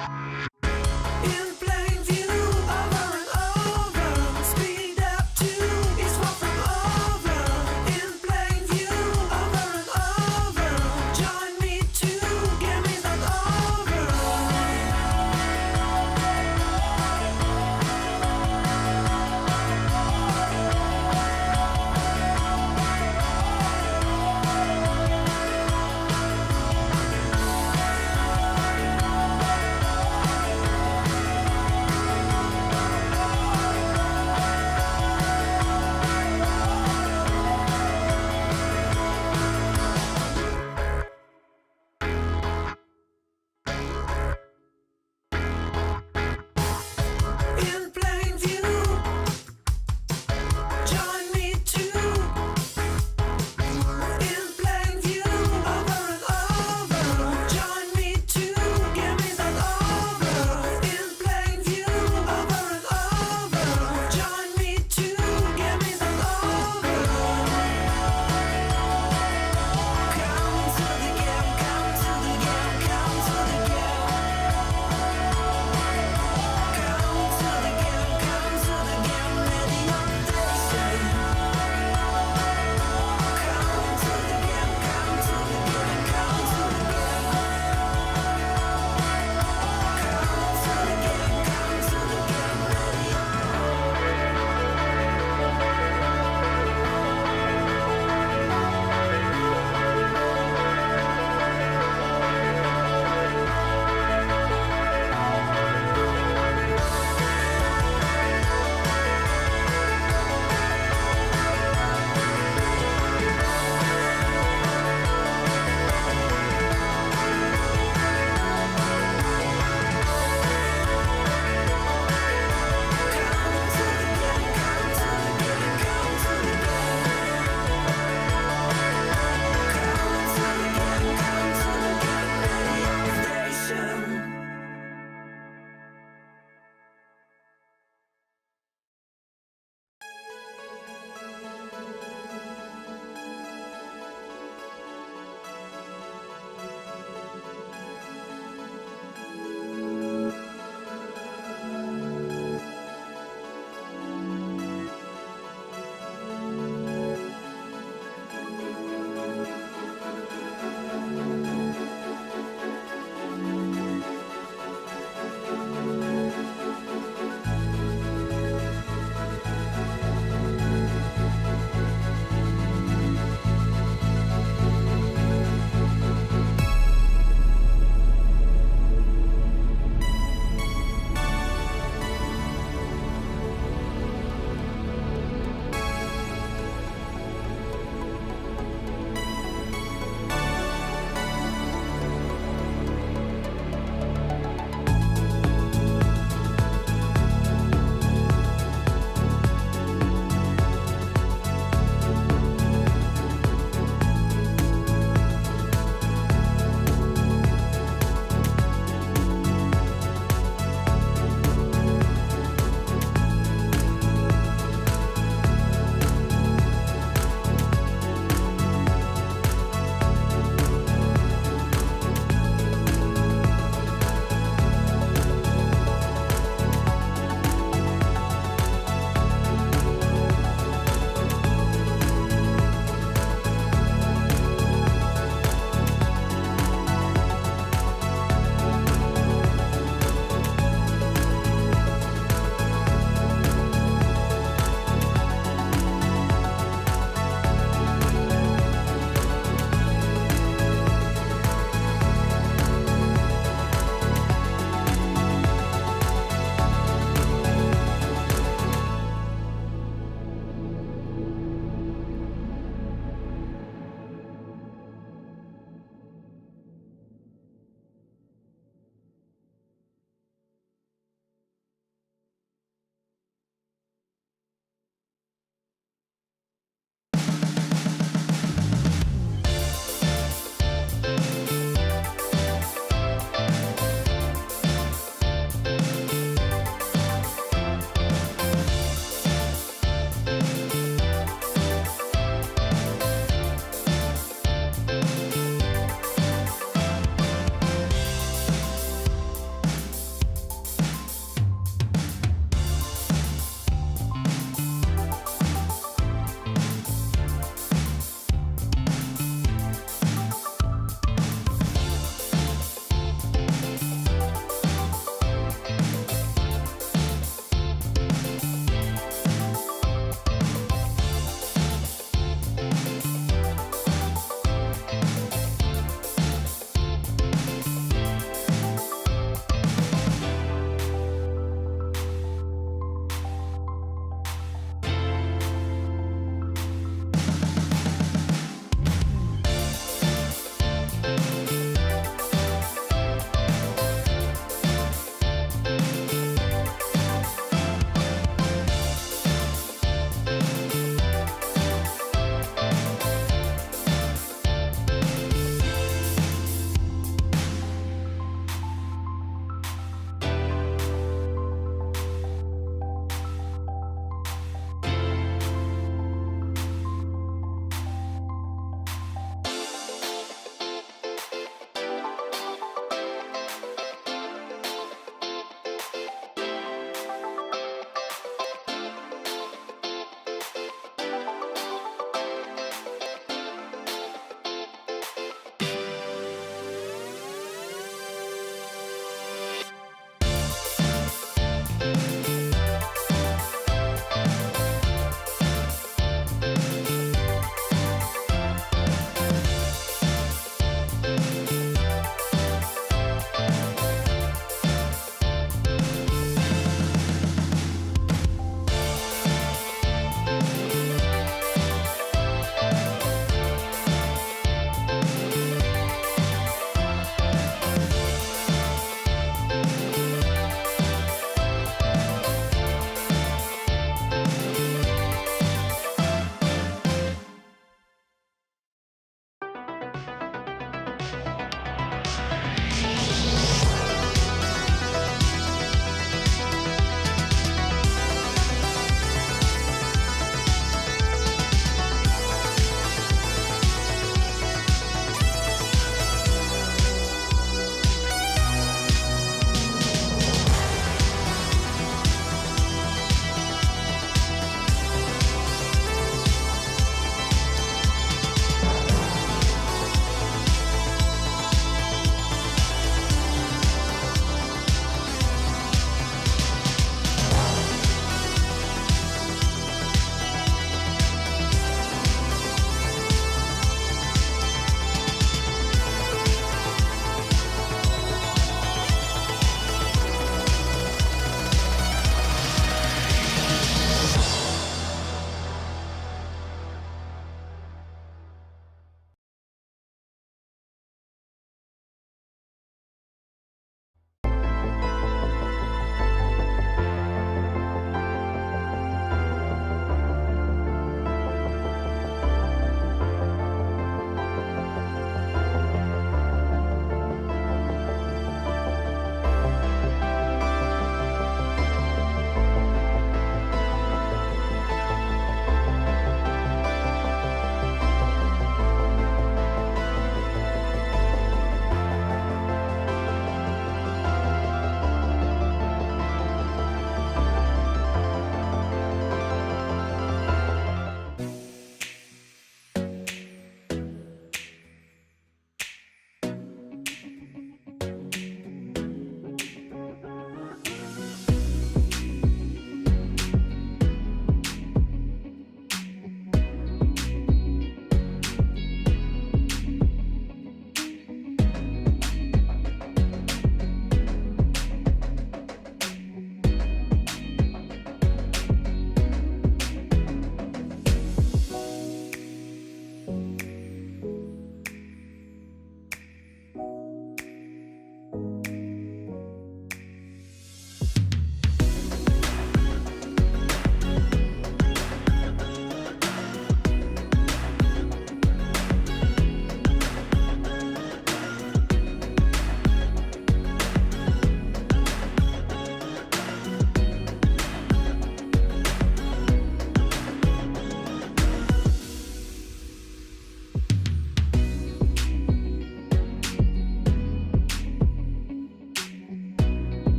In plain view, over and over. Speed up to is far from over. In plain view, over and over. Join me to game is not over.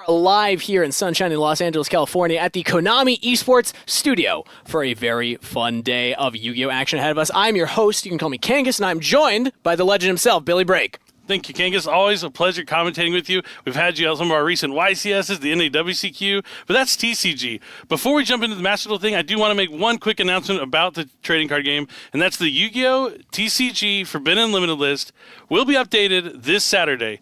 Live here in sunshiny Los Angeles, California at the Konami Esports Studio for a very fun day of Yu-Gi-Oh! Action ahead of us. I'm your host, you can call me Kangas, and I'm joined by the legend himself, Billy Brake. Thank you, Kangas. Always a pleasure commentating with you. We've had you at some of our recent YCSs, the NAWCQ, but that's TCG. Before we jump into the Master Duel thing, I do want to make one quick announcement about the trading card game, and that's the Yu-Gi-Oh! TCG Forbidden Unlimited list will be updated this Saturday.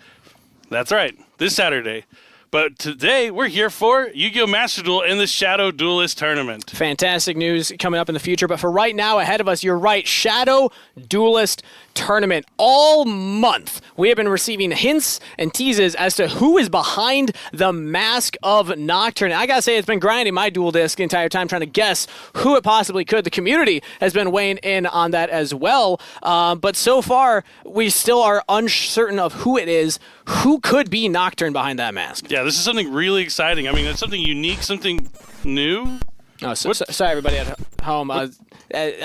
That's right, this Saturday. But today, we're here for Yu-Gi-Oh! Master Duel in the Shadow Duelist Tournament. Fantastic news coming up in the future, but for right now, ahead of us, you're right, Shadow Duelist Tournament. All month, we have been receiving hints and teases as to who is behind the mask of Nocturne. I gotta say, it's been grinding my dual disc the entire time trying to guess who it possibly could. The community has been weighing in on that as well, but so far, we still are uncertain of who it is. Who could be Nocturne behind that mask? Yeah, this is something really exciting. I mean, it's something unique, something new. Oh, sorry, everybody at home.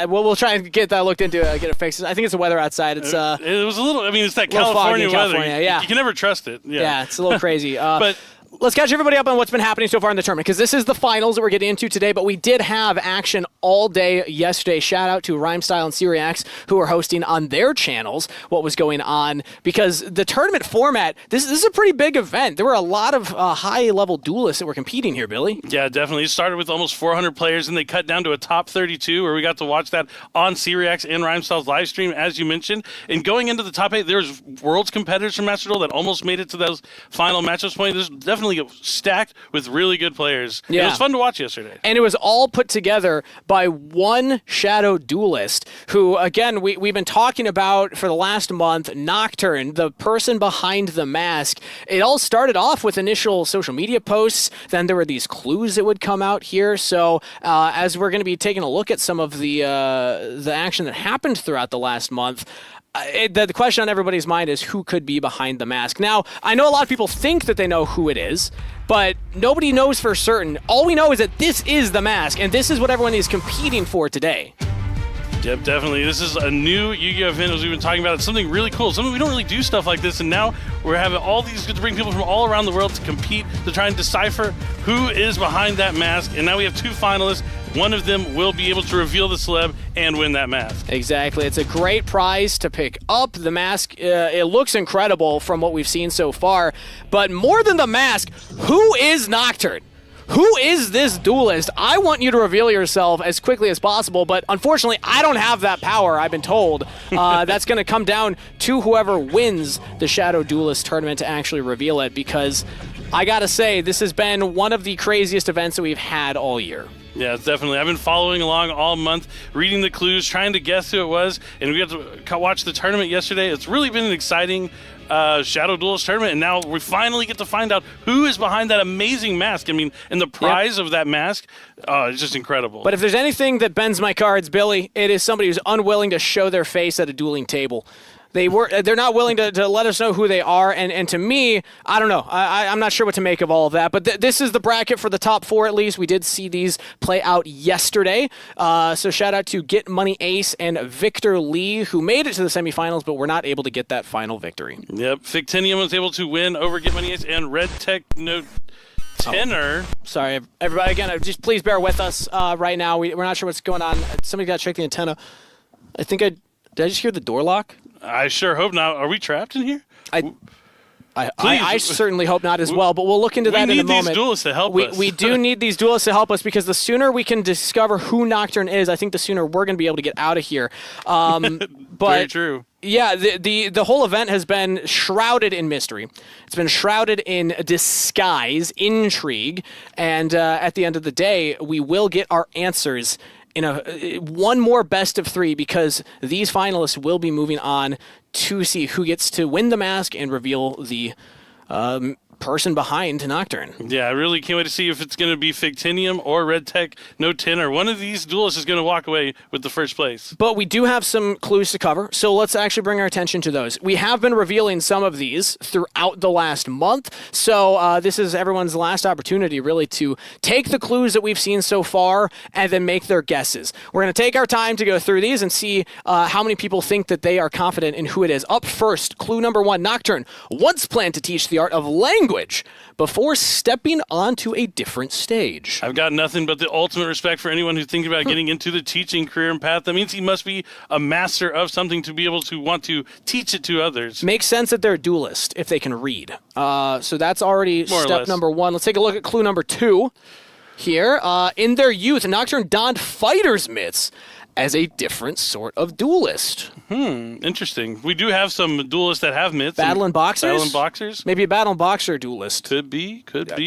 We'll try and get that looked into, get it fixed. I think it's the weather outside. It's it was a little. I mean, it's that California weather. Yeah. You can never trust it. Yeah, it's a little crazy. But let's catch everybody up on what's been happening so far in the tournament, because this is the finals that we're getting into today, but we did have action all day yesterday. Shout out to Rhymestyle and Syriax, who are hosting on their channels what was going on, because the tournament format, this is a pretty big event. There were a lot of high-level duelists that were competing here, Billy. Yeah, definitely. It started with almost 400 players, and they cut down to a top 32, where we got to watch that on Syriax and Rhymestyle's live stream, as you mentioned. And going into the top 8, there's Worlds competitors from Master Duel that almost made it to those final matchups point. There's definitely stacked with really good players. Yeah. It was fun to watch yesterday. And it was all put together by one Shadow Duelist, who, again, we've been talking about for the last month, Nocturne, the person behind the mask. It all started off with initial social media posts, then there were these clues that would come out here. So as we're going to be taking a look at some of the action that happened throughout the last month, the question on everybody's mind is who could be behind the mask. Now, I know a lot of people think that they know who it is, but nobody knows for certain. All we know is that this is the mask, and this is what everyone is competing for today. Yep, definitely. This is a new Yu-Gi-Oh! Event, as we've been talking about. It's something really cool. Something we don't really do stuff like this, and now we're having all these to bring people from all around the world to compete, to try and decipher who is behind that mask. And now we have two finalists. One of them will be able to reveal the celeb and win that mask. Exactly. It's a great prize to pick up. The mask, it looks incredible from what we've seen so far. But more than the mask, who is Nocturne? Who is this duelist? I want you to reveal yourself as quickly as possible, but unfortunately, I don't have that power, I've been told. That's going to come down to whoever wins the Shadow Duelist Tournament to actually reveal it, because I got to say, this has been one of the craziest events that we've had all year. Yeah, definitely. I've been following along all month, reading the clues, trying to guess who it was, and we got to watch the tournament yesterday. It's really been an exciting Shadow Duelist Tournament, and now we finally get to find out who is behind that amazing mask. I mean, and the prize of that mask, it's just incredible. But if there's anything that bends my cards, Billy, it is somebody who's unwilling to show their face at a dueling table. They're not willing to let us know who they are, and to me, I don't know. I'm not sure what to make of all of that, but this is the bracket for the top 4 at least. We did see these play out yesterday, so shout out to Get Money Ace and Victor Lee, who made it to the semifinals, but were not able to get that final victory. Yep, Fictinium was able to win over Get Money Ace, and Red Tech Tenor. Sorry, everybody, again, just please bear with us right now. We're not sure what's going on. Somebody got to check the antenna. Did I just hear the door lock? I sure hope not. Are we trapped in here? I certainly hope not as well, but we'll look into that in a moment. We need these duelists to help us. We do need these duelists to help us, because the sooner we can discover who Nocturne is, I think the sooner we're going to be able to get out of here. But very true. Yeah, the whole event has been shrouded in mystery. It's been shrouded in disguise, intrigue, and at the end of the day, we will get our answers in one more best of 3, because these finalists will be moving on to see who gets to win the mask and reveal the person behind Nocturne. Yeah, I really can't wait to see if it's going to be Fictinium or Red Tech No 10, or one of these duelists is going to walk away with the first place. But we do have some clues to cover, so let's actually bring our attention to those. We have been revealing some of these throughout the last month, so this is everyone's last opportunity, really, to take the clues that we've seen so far and then make their guesses. We're going to take our time to go through these and see how many people think that they are confident in who it is. Up first, clue number 1, Nocturne once planned to teach the art of language language before stepping onto a different stage. I've got nothing but the ultimate respect for anyone who's thinking about getting into the teaching career and path. That means he must be a master of something to be able to want to teach it to others. Makes sense that they're a duelist if they can read. So that's already More or step less. number 1. Let's take a look at clue number 2 here. In their youth, Nocturne donned fighter's mitts as a different sort of duelist. Interesting. We do have some duelists that have mitts. Battle and boxers? Battle and boxers? Maybe a battle and boxer duelist. Could be.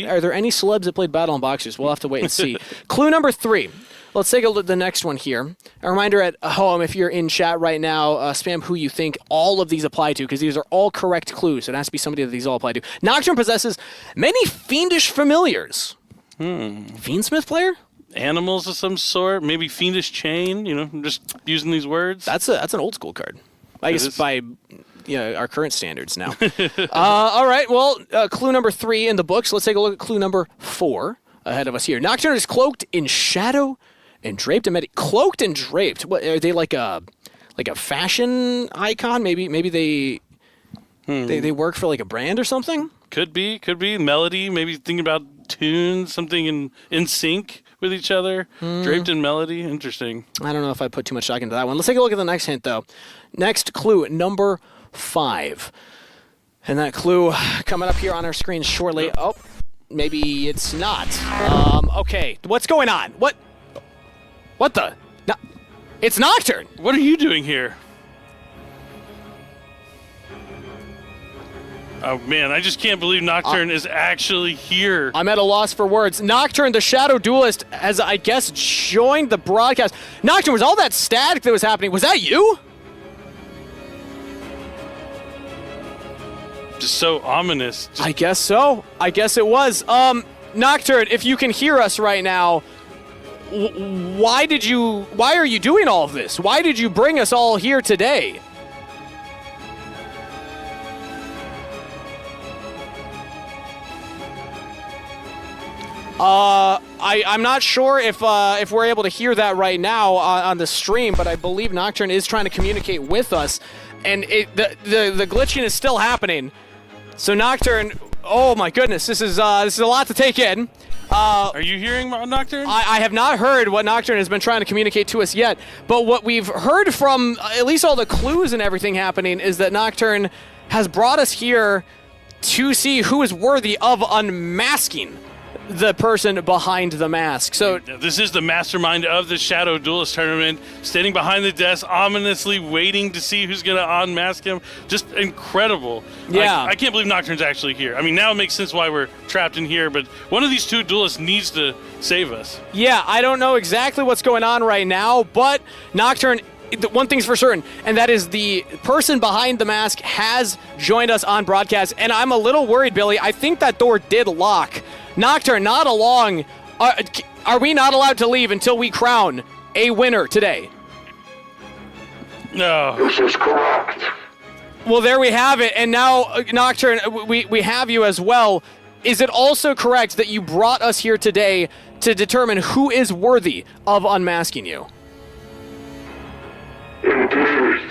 Are there any celebs that played battle and boxers? We'll have to wait and see. Clue number 3. Let's take a look at the next one here. A reminder at home, if you're in chat right now, spam who you think all of these apply to, because these are all correct clues. So it has to be somebody that these all apply to. Nocturne possesses many fiendish familiars. Fiendsmith player? Animals of some sort, maybe fiendish chain, I'm just using these words. That's an old school card. I guess is. by our current standards now. All right, well, clue number 3 in the books. Let's take a look at clue number 4 ahead of us here. Nocturne is cloaked in shadow and draped in cloaked and draped. What are they, like a fashion icon? Maybe they work for like a brand or something? Could be melody, maybe thinking about tunes, something in sync with each other, draped in melody. Interesting. I don't know if I put too much stock into that one. Let's take a look at the next hint, though. Next clue, number 5. And that clue coming up here on our screen shortly. Oh, maybe it's not. Okay, what's going on? What the? No, it's Nocturne. What are you doing here? Oh man, I just can't believe Nocturne is actually here. I'm at a loss for words. Nocturne, the Shadow Duelist, has, I guess, joined the broadcast. Nocturne, was all that static that was happening, was that you? Just so ominous. I guess so. I guess it was. Nocturne, if you can hear us right now, why are you doing all of this? Why did you bring us all here today? I'm not sure if we're able to hear that right now on the stream, but I believe Nocturne is trying to communicate with us, and the glitching is still happening. So Nocturne, oh my goodness, this is a lot to take in. Are you hearing Nocturne? I have not heard what Nocturne has been trying to communicate to us yet, but what we've heard from at least all the clues and everything happening is that Nocturne has brought us here to see who is worthy of unmasking the person behind the mask. So this is the mastermind of the Shadow Duelist Tournament, standing behind the desk, ominously waiting to see who's going to unmask him. Just incredible. Yeah. I can't believe Nocturne's actually here. I mean, now it makes sense why we're trapped in here, but one of these two duelists needs to save us. yeah, I don't know exactly what's going on right now, but Nocturne, one thing's for certain, and that is the person behind the mask has joined us on broadcast, and I'm a little worried, Billy. I think that door did lock. Nocturne, not along. Are we not allowed to leave until we crown a winner today? No. This is correct. Well, there we have it. And now, Nocturne, we have you as well. Is it also correct that you brought us here today to determine who is worthy of unmasking you? Indeed.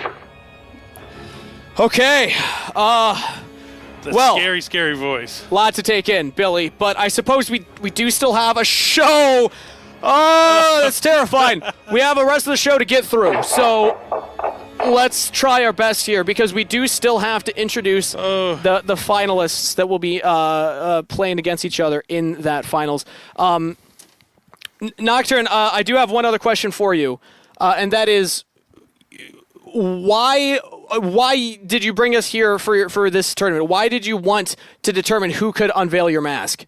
Okay. That's Well- scary, scary voice. Lot to take in, Billy, but I suppose we do still have a show. Oh, that's terrifying. We have the rest of the show to get through, so let's try our best here because we do still have to introduce the finalists that will be playing against each other in that finals. Nocturne, I do have one other question for you, and that is, why did you bring us here for this tournament? Why did you want to determine who could unveil your mask?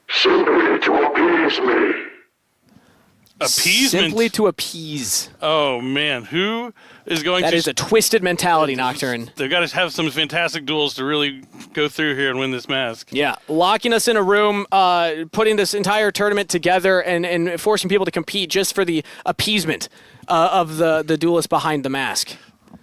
Simply to appease me. Appeasement. Simply to appease. Oh man, who is going That to? is a twisted mentality, Nocturne. They've got to have some fantastic duels to really go through here and win this mask. Yeah, locking us in a room, putting this entire tournament together, and forcing people to compete just for the appeasement of the duelist behind the mask.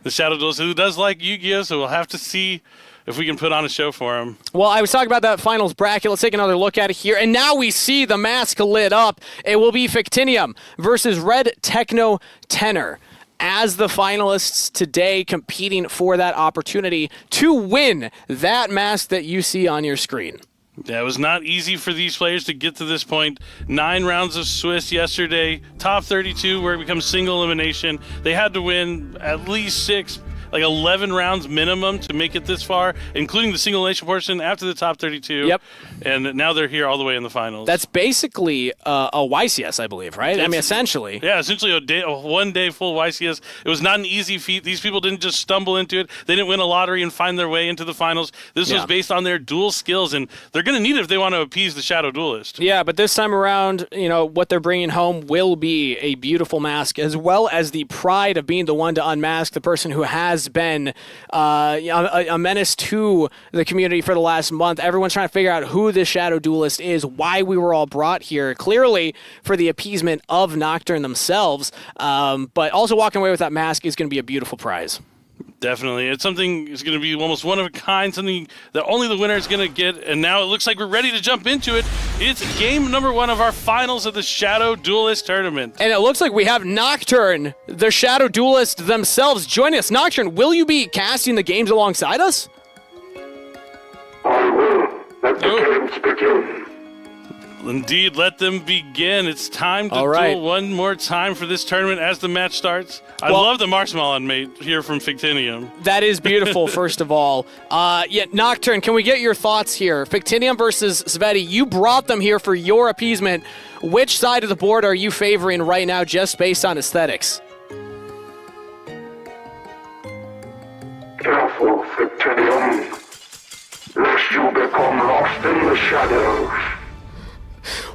The Shadow Duelist, who does like Yu-Gi-Oh, so we'll have to see if we can put on a show for him. Well, I was talking about that finals bracket. Let's take another look at it here. And now we see the mask lit up. It will be Fictinium versus Red Techno Tenor. as the finalists today, competing for that opportunity to win that mask that you see on your screen. Yeah, it was not easy for these players to get to this point. 9 rounds of Swiss yesterday, top 32 where it becomes single elimination. They had to win at least 6, like 11 rounds minimum to make it this far, including the single elimination portion after the top 32. Yep. And now they're here all the way in the finals. That's basically a YCS, I believe, right? I mean, essentially. Yeah, essentially a one-day full YCS. It was not an easy feat. These people didn't just stumble into it. They didn't win a lottery and find their way into the finals. This was based on their duel skills, and they're going to need it if they want to appease the Shadow Duelist. Yeah, but this time around, what they're bringing home will be a beautiful mask, as well as the pride of being the one to unmask the person who has been a menace to the community for the last month. Everyone's trying to figure out who this Shadow Duelist is, why we were all brought here, clearly for the appeasement of Nocturne themselves, but also walking away with that mask is going to be a beautiful prize. Definitely. It's something that's going to be almost one of a kind, something that only the winner is going to get, and now it looks like we're ready to jump into it. It's game number 1 of our finals of the Shadow Duelist Tournament. And it looks like we have Nocturne, the Shadow Duelist themselves, joining us. Nocturne, will you be casting the games alongside us? I will. Let the games begin. Indeed, let them begin. It's time to duel one more time for this tournament as the match starts. I love the marshmallow mate here from Fictinium. That is beautiful, first of all. Nocturne, can we get your thoughts here? Fictinium versus Sveti, you brought them here for your appeasement. Which side of the board are you favoring right now just based on aesthetics? Careful, Fictinium, lest you become lost in the shadows.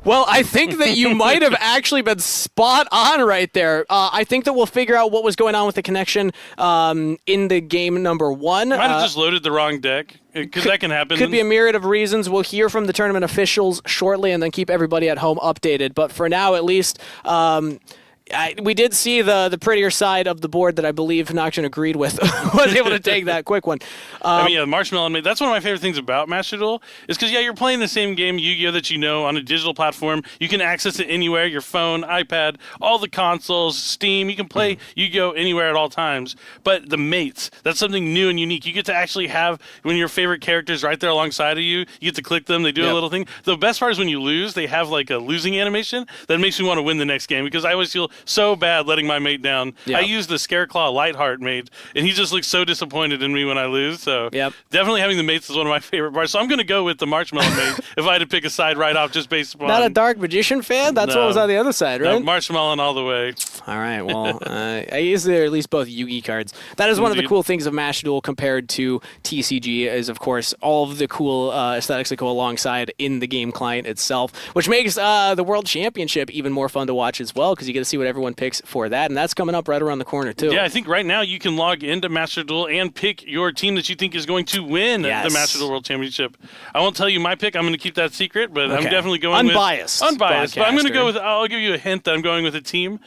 Well, I think that you might have actually been spot on right there. I think that we'll figure out what was going on with the connection in the game number 1. Might have just loaded the wrong deck, because that can happen. Could be a myriad of reasons. We'll hear from the tournament officials shortly and then keep everybody at home updated. But for now, at least, we did see the prettier side of the board that I believe Nocturne agreed with. Was able to take that quick one. Marshmallow mate. That's one of my favorite things about Master Duel is because you're playing the same game Yu-Gi-Oh that you know on a digital platform. You can access it anywhere, your phone, iPad, all the consoles, Steam. You can play Yu-Gi-Oh anywhere at all times. But the mates, that's something new and unique. You get to actually have when your favorite character's right there alongside of you. You get to click them. They do a little thing. The best part is when you lose, they have like a losing animation that makes me want to win the next game because I always feel so bad letting my mate down. I use the Scareclaw Lightheart mate, and he just looks so disappointed in me when I lose. So definitely having the mates is one of my favorite parts. So I'm going to go with the Marshmallow mate if I had to pick a side right off just based upon... Not a Dark Magician fan? That's what was on the other side, right? No, Marshmallow all the way. All right, well, I use at least both Yu-Gi cards. That is one of the cool things of Master Duel compared to TCG is, of course, all of the cool aesthetics that go alongside in the game client itself, which makes the World Championship even more fun to watch as well because you get to see what everyone picks for that, and that's coming up right around the corner, too. Yeah, I think right now you can log into Master Duel and pick your team that you think is going to win the Master Duel World Championship. I won't tell you my pick. I'm going to keep that secret, but I'm definitely going unbiased. Unbiased, but I'm going to go with, I'll give you a hint that I'm going with a team.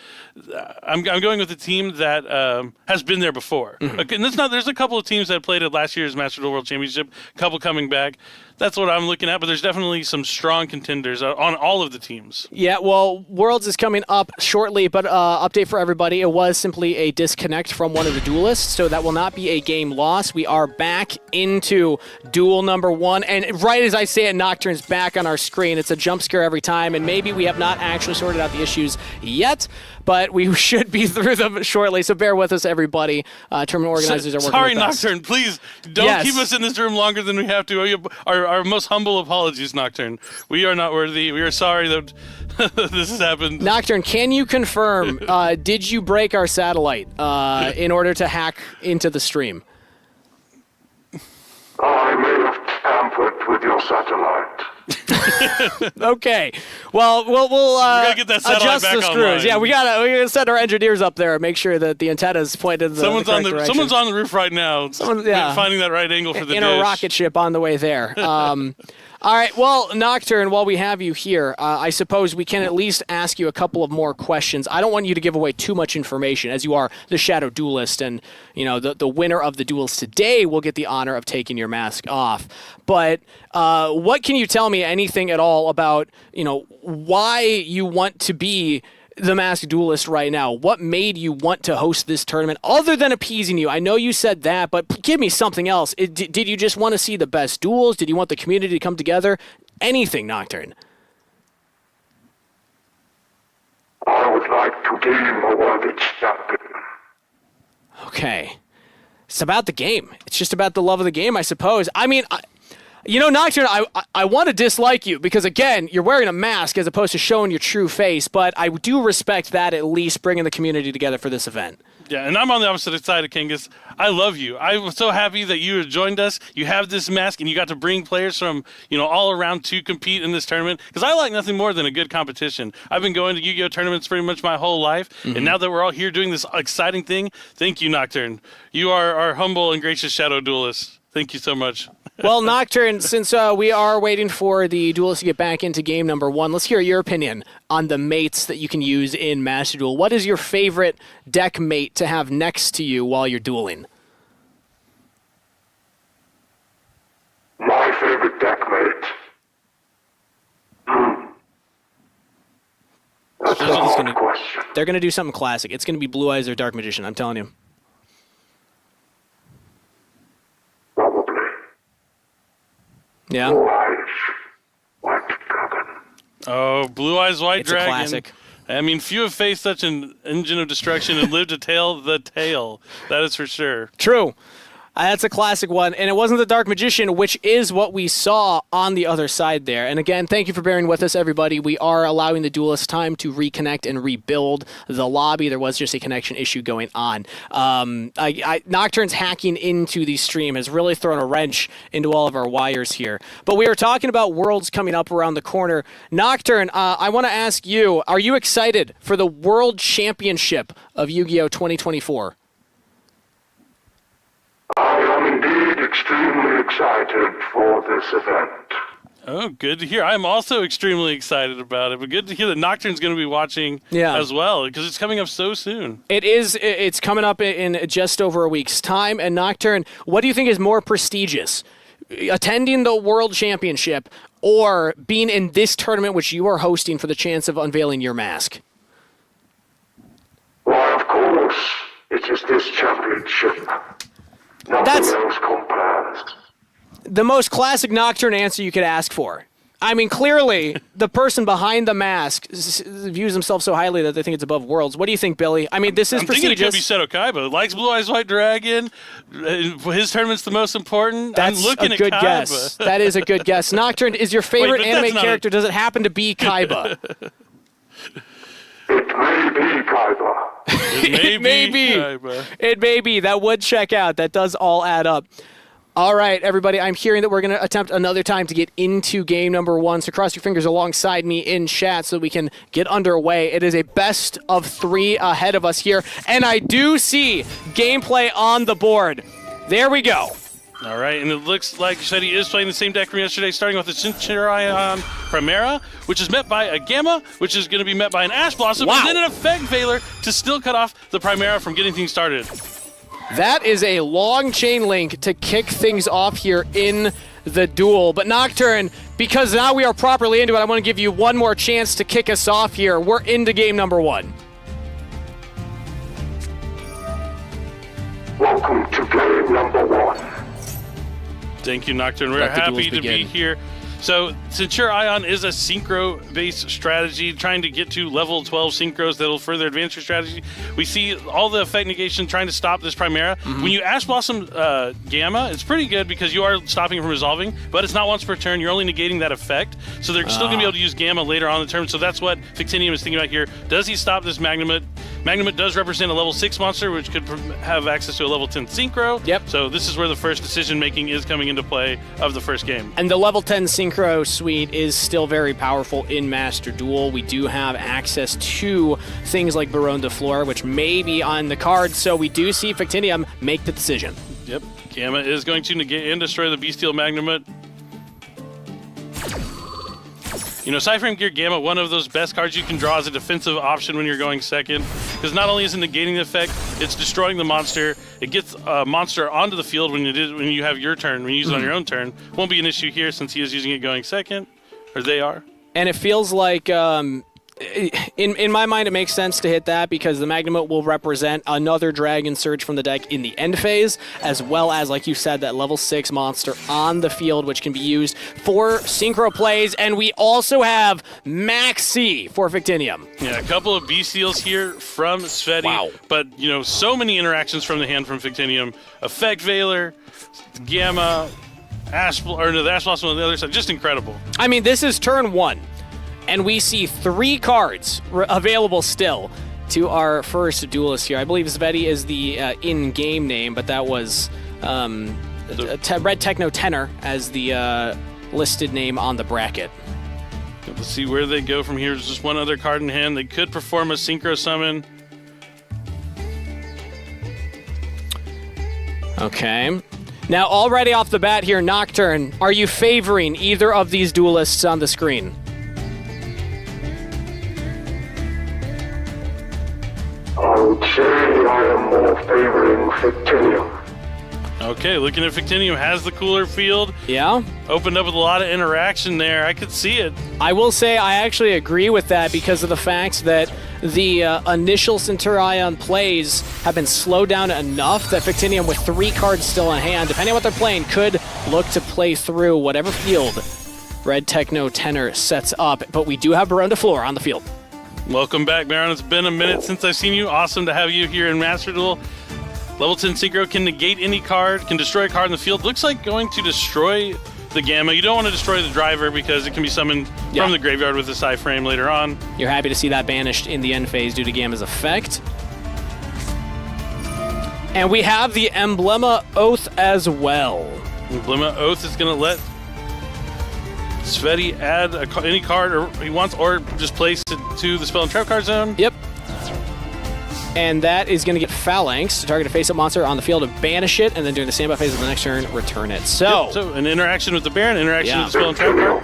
I'm going with a team that has been there before. Okay, and there's a couple of teams that played at last year's Master Duel World Championship, a couple coming back. That's what I'm looking at, but there's definitely some strong contenders on all of the teams. Yeah, well, Worlds is coming up shortly, but update for everybody, it was simply a disconnect from one of the duelists, so that will not be a game loss. We are back into duel number 1, and right as I say it, Nocturne's back on our screen. It's a jump scare every time, and maybe we have not actually sorted out the issues yet, but we should be through them shortly, so bear with us, everybody. Tournament organizers are working Sorry, with us. Nocturne, please don't keep us in this room longer than we have to. Our most humble apologies, Nocturne. We are not worthy. We are sorry that this has happened. Nocturne, can you confirm, did you break our satellite in order to hack into the stream? I may have tampered with your satellite. Okay. Well, we'll gotta get that satellite adjust back the screws. online. Yeah, we gotta send our engineers up there and make sure that the antenna's pointed in the correct direction. Someone's on the roof right now. Finding that right angle for the in dish. a rocket ship on the way there. All right, well, Nocturne, while we have you here, I suppose we can at least ask you a couple of more questions. I don't want you to give away too much information, as you are the Shadow Duelist, and the winner of the duels today will get the honor of taking your mask off. But what can you tell me, anything at all, about why you want to be the Masked Duelist right now? What made you want to host this tournament other than appeasing you? I know you said that, but give me something else. Did you just want to see the best duels? Did you want the community to come together? Anything, Nocturne. I would like to game a worthy champion. Okay. It's about the game. It's just about the love of the game, I suppose. I mean, Nocturne, I want to dislike you because, again, you're wearing a mask as opposed to showing your true face, but I do respect that, at least bringing the community together for this event. Yeah, and I'm on the opposite side of Kingus. I love you. I was so happy that you joined us. You have this mask, and you got to bring players from all around to compete in this tournament. Because I like nothing more than a good competition. I've been going to Yu-Gi-Oh tournaments pretty much my whole life, and now that we're all here doing this exciting thing, thank you, Nocturne. You are our humble and gracious Shadow Duelist. Thank you so much. Well, Nocturne, since we are waiting for the duelists to get back into game number 1, let's hear your opinion on the mates that you can use in Master Duel. What is your favorite deck mate to have next to you while you're dueling? My favorite deck mate. That's a hard question. They're going to do something classic. It's going to be Blue Eyes or Dark Magician, I'm telling you. Probably. Yeah? Blue Eyes, White Dragon. Oh, Blue Eyes White It's Dragon. a classic. I mean, few have faced such an engine of destruction and lived to tell the tale. That is for sure. True. That's a classic one. And it wasn't the Dark Magician, which is what we saw on the other side there. And again, thank you for bearing with us, everybody. We are allowing the duelists time to reconnect and rebuild the lobby. There was just a connection issue going on. Nocturne's hacking into the stream has really thrown a wrench into all of our wires here. But we are talking about Worlds coming up around the corner. Nocturne, I want to ask you, are you excited for the World Championship of Yu-Gi-Oh! 2024? I am indeed extremely excited for this event. Oh, good to hear. I'm also extremely excited about it, but good to hear that Nocturne's going to be watching as well, because it's coming up so soon. It's coming up in just over a week's time. And Nocturne, what do you think is more prestigious? Attending the World Championship or being in this tournament which you are hosting for the chance of unveiling your mask? Why, of course, it is this championship. Nothing else compares. The most classic Nocturne answer you could ask for. I mean, clearly, the person behind the mask views himself so highly that they think it's above Worlds. What do you think, Billy? I mean, this is prestigious. I'm thinking it could be Seto Kaiba. Likes Blue Eyes White Dragon. His tournament's the most important. That's I'm looking a at good Kaiba. guess. That is a good guess. Nocturne, is your favorite but anime that's not character, does it happen to be Kaiba? It may be Kaiba. It may be. Kaiba. It may be. That would check out. That does all add up. All right, everybody, I'm hearing that we're going to attempt another time to get into game number 1, so cross your fingers alongside me in chat so we can get underway. It is a best of 3 ahead of us here, and I do see gameplay on the board. There we go. All right, and it looks like Shetty is playing the same deck from yesterday, starting with the Centurion Primera, which is met by a Gamma, which is going to be met by an Ash Blossom, and then an Effect Veiler to still cut off the Primera from getting things started. That is a long chain link to kick things off here in the duel. But Nocturne, because now we are properly into it, I want to give you one more chance to kick us off here. We're into game number 1. Welcome to game number 1. Thank you, Nocturne. We're Let the happy duels to begin. be here. So, Centurion is a synchro-based strategy, trying to get to level 12 synchros that'll further advance your strategy. We see all the effect negation trying to stop this Primera. When you Ash Blossom Gamma, it's pretty good because you are stopping it from resolving, but it's not once per turn. You're only negating that effect. So they're still going to be able to use Gamma later on in the turn. So that's what Fictinium is thinking about here. Does he stop this Magnamut? Magnamut does represent a level 6 monster, which could have access to a level 10 synchro. Yep. So this is where the first decision-making is coming into play of the first game. And the level 10 Synchro suite is still very powerful in Master Duel. We do have access to things like Baron de Fleur, which may be on the card, so we do see Fictinium make the decision. Yep. Gamma is going to negate and destroy the Bestial Magnamut. You know, Cyframe Gear Gamma, one of those best cards you can draw as a defensive option when you're going second. Because not only is it negating the effect, it's destroying the monster. It gets a monster onto the field when you have your turn, when you use it on your own turn. Won't be an issue here since he is using it going second, or they are. And it feels like In my mind, it makes sense to hit that because the Magnemite will represent another Dragon Surge from the deck in the end phase, as well as, like you said, that level 6 monster on the field, which can be used for synchro plays. And we also have Maxi for Victinium. Yeah, a couple of B-Seals here from Sveti. Wow. But, so many interactions from the hand from Victinium. Effect Veiler, Gamma, the Ash Blossom on the other side. Just incredible. I mean, this is turn 1, and we see 3 cards available still to our first duelist here. I believe Sveti is the in-game name, but that was Red Techno Tenor as the listed name on the bracket. Let's see where they go from here. There's just one other card in hand. They could perform a Synchro Summon. Okay. Now, already off the bat here, Nocturne, are you favoring either of these duelists on the screen? I would say I am more favoring Victinium. Okay, looking at Victinium, has the cooler field. Yeah? Opened up with a lot of interaction there. I could see it. I will say I actually agree with that because of the fact that the initial Centurion plays have been slowed down enough that Victinium, with 3 cards still in hand, depending on what they're playing, could look to play through whatever field Red Techno Tenor sets up. But we do have Baron de Fleur on the field. Welcome back, Baron. It's been a minute since I've seen you. Awesome to have you here in Master Duel. Level 10 Synchro can negate any card, can destroy a card in the field. Looks like going to destroy the Gamma. You don't want to destroy the driver because it can be summoned from the graveyard with a Psy Frame later on. You're happy to see that banished in the end phase due to Gamma's effect. And we have the Emblema Oath as well. Emblema Oath is going to let Sveti add any card he wants, or just place it to the Spell and Trap card zone. Yep. And that is going to get Phalanx to target a face-up monster on the field and banish it, and then during the standby phase of the next turn, return it. So, So an interaction with the Baron, interaction with the Spell and Trap card.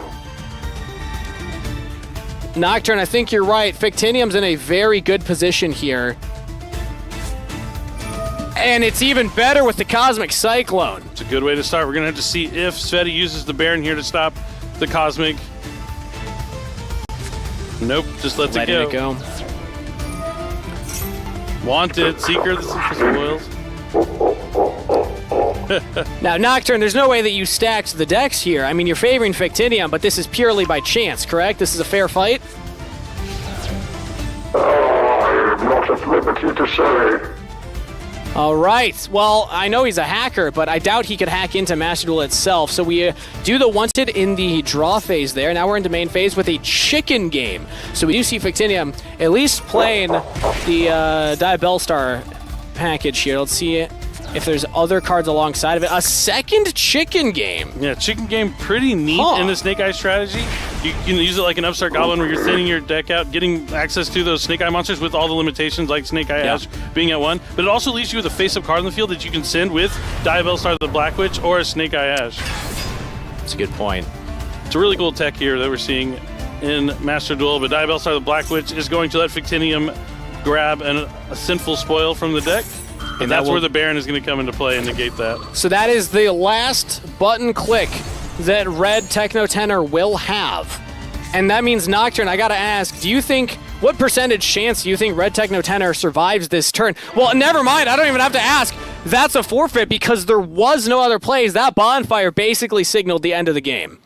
Nocturne, I think you're right. Victinium's in a very good position here. And it's even better with the Cosmic Cyclone. It's a good way to start. We're going to have to see if Sveti uses the Baron here to stop the Cosmic. Nope, just lets it go. Wanted, Seeker, this is for spoils. Now, Nocturne, there's no way that you stacked the decks here. I mean, you're favoring Victinium, but this is purely by chance, correct? This is a fair fight? I am not at liberty to say. All right. Well, I know he's a hacker, but I doubt he could hack into Master Duel itself. So we do the wanted in the draw phase there. Now we're into main phase with a chicken game. So we do see Victinium at least playing the Diabellstar package here. Let's see if there's other cards alongside of it. A second chicken game. Yeah, chicken game pretty neat in the Snake Eye strategy. You can use it like an Upstart Goblin where you're thinning your deck out, getting access to those Snake Eye monsters with all the limitations like Snake Eye Ash being at 1. But it also leaves you with a face-up card on the field that you can send with Diabellstar the Black Witch or a Snake Eye Ash. That's a good point. It's a really cool tech here that we're seeing in Master Duel, but Diabellstar the Black Witch is going to let Victinium grab a sinful spoil from the deck. And that's where the Baron is going to come into play and negate that. So that is the last button click that Red Techno Tenor will have. And that means, Nocturne, I got to ask, what percentage chance do you think Red Techno Tenor survives this turn? Well, never mind. I don't even have to ask. That's a forfeit because there was no other plays. That bonfire basically signaled the end of the game.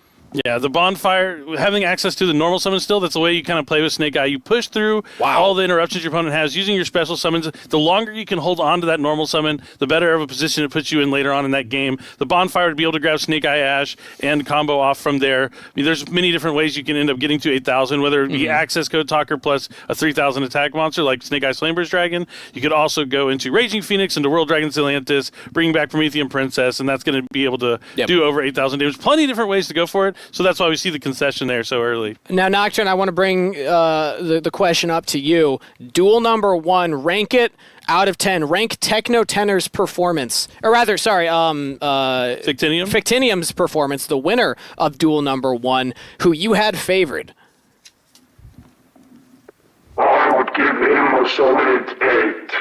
Yeah, the bonfire, having access to the normal summon still, that's the way you kind of play with Snake Eye. You push through all the interruptions your opponent has using your special summons. The longer you can hold on to that normal summon, the better of a position it puts you in later on in that game. The bonfire would be able to grab Snake Eye Ash and combo off from there. I mean, there's many different ways you can end up getting to 8,000, whether it be access code talker plus a 3,000 attack monster like Snake Eye Slamber's Dragon. You could also go into Raging Phoenix, into World Dragon Silantis, bring back Promethean Princess, and that's going to be able to do over 8,000 damage. Plenty of different ways to go for it, so that's why we see the concession there so early. Now, Nocturne, I want to bring the question up to you. Duel number 1, rank it out of 10. Rank Techno Tenor's performance. Or rather, sorry, Victinium's performance, the winner of Duel number 1, who you had favored. I would give him a solid 8.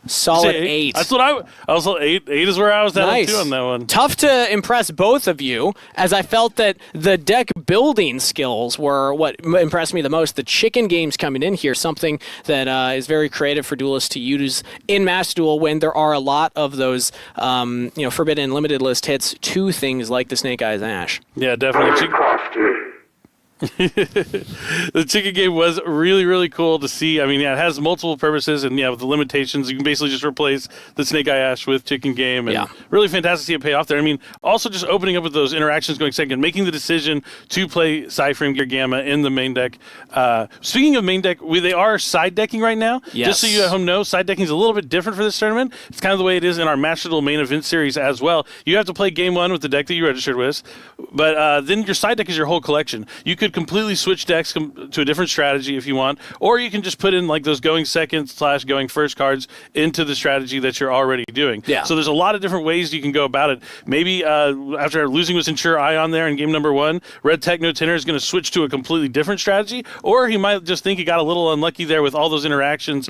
Solid 8. That's what I was. 8 is where I was at too on that one. Tough to impress both of you, as I felt that the deck building skills were what impressed me the most. The chicken games coming in here, something that is very creative for duelists to use in Master Duel when there are a lot of those forbidden limited list hits to things like the Snake Eyes Ash. Yeah, definitely. Crafty. The chicken game was really, really cool to see. I mean, yeah, it has multiple purposes, and with the limitations, you can basically just replace the Snake Eye Ash with chicken game, and really fantastic to see it pay off there. I mean, also just opening up with those interactions going second, making the decision to play Psyframe Gear Gamma in the main deck. Speaking of main deck, they are side decking right now. Yes. Just so you at home know, side decking is a little bit different for this tournament. It's kind of the way it is in our Master Duel main event series as well. You have to play game one with the deck that you registered with, but then your side deck is your whole collection. You could completely switch decks to a different strategy if you want, or you can just put in like those going second / going first cards into the strategy that you're already doing. Yeah. So there's a lot of different ways you can go about it. Maybe after losing with Centura Ion there in game number 1, Red Techno Tenor is going to switch to a completely different strategy, or he might just think he got a little unlucky there with all those interactions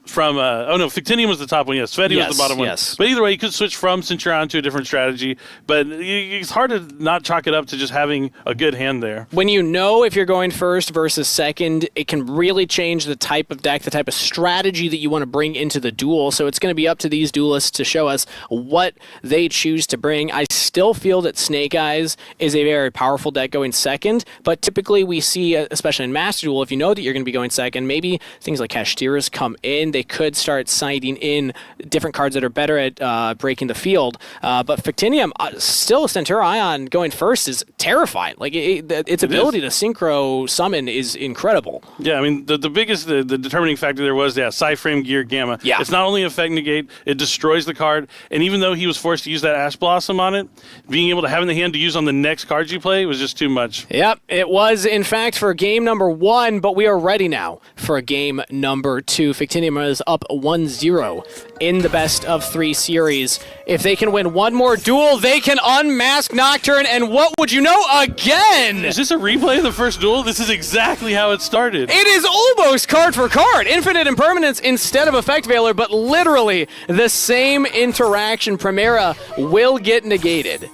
from Fictinium was the top one. Yes, Sveti was the bottom one. Yes. But either way, you could switch from Centurion to a different strategy. But it's hard to not chalk it up to just having a good hand there. When you know if you're going first versus second, it can really change the type of deck, the type of strategy that you want to bring into the duel. So it's going to be up to these duelists to show us what they choose to bring. I still feel that Snake Eyes is a very powerful deck going second, but typically we see, especially in Master Duel, if you know that you're going to be going second, maybe things like Kashtira's come in. They could start siding in different cards that are better at breaking the field. But Fictinium, still Centura Ion going first is terrifying. Like its ability to synchro summon is incredible. Yeah, I mean, the biggest, the determining factor there was, Psyframe Gear Gamma. Yeah. It's not only effect negate, it destroys the card, and even though he was forced to use that Ash Blossom on it, being able to have in the hand to use on the next cards you play was just too much. Yep, it was, in fact, for game number 1, but we are ready now for game number 2. Fictinium is up 1-0 in the best of 3 series. If they can win one more duel, they can unmask Nocturne, and what would you know, again! Is this a replay of the first duel? This is exactly how it started. It is almost card for card. Infinite Impermanence instead of Effect Veiler, but literally the same interaction. Primera will get negated.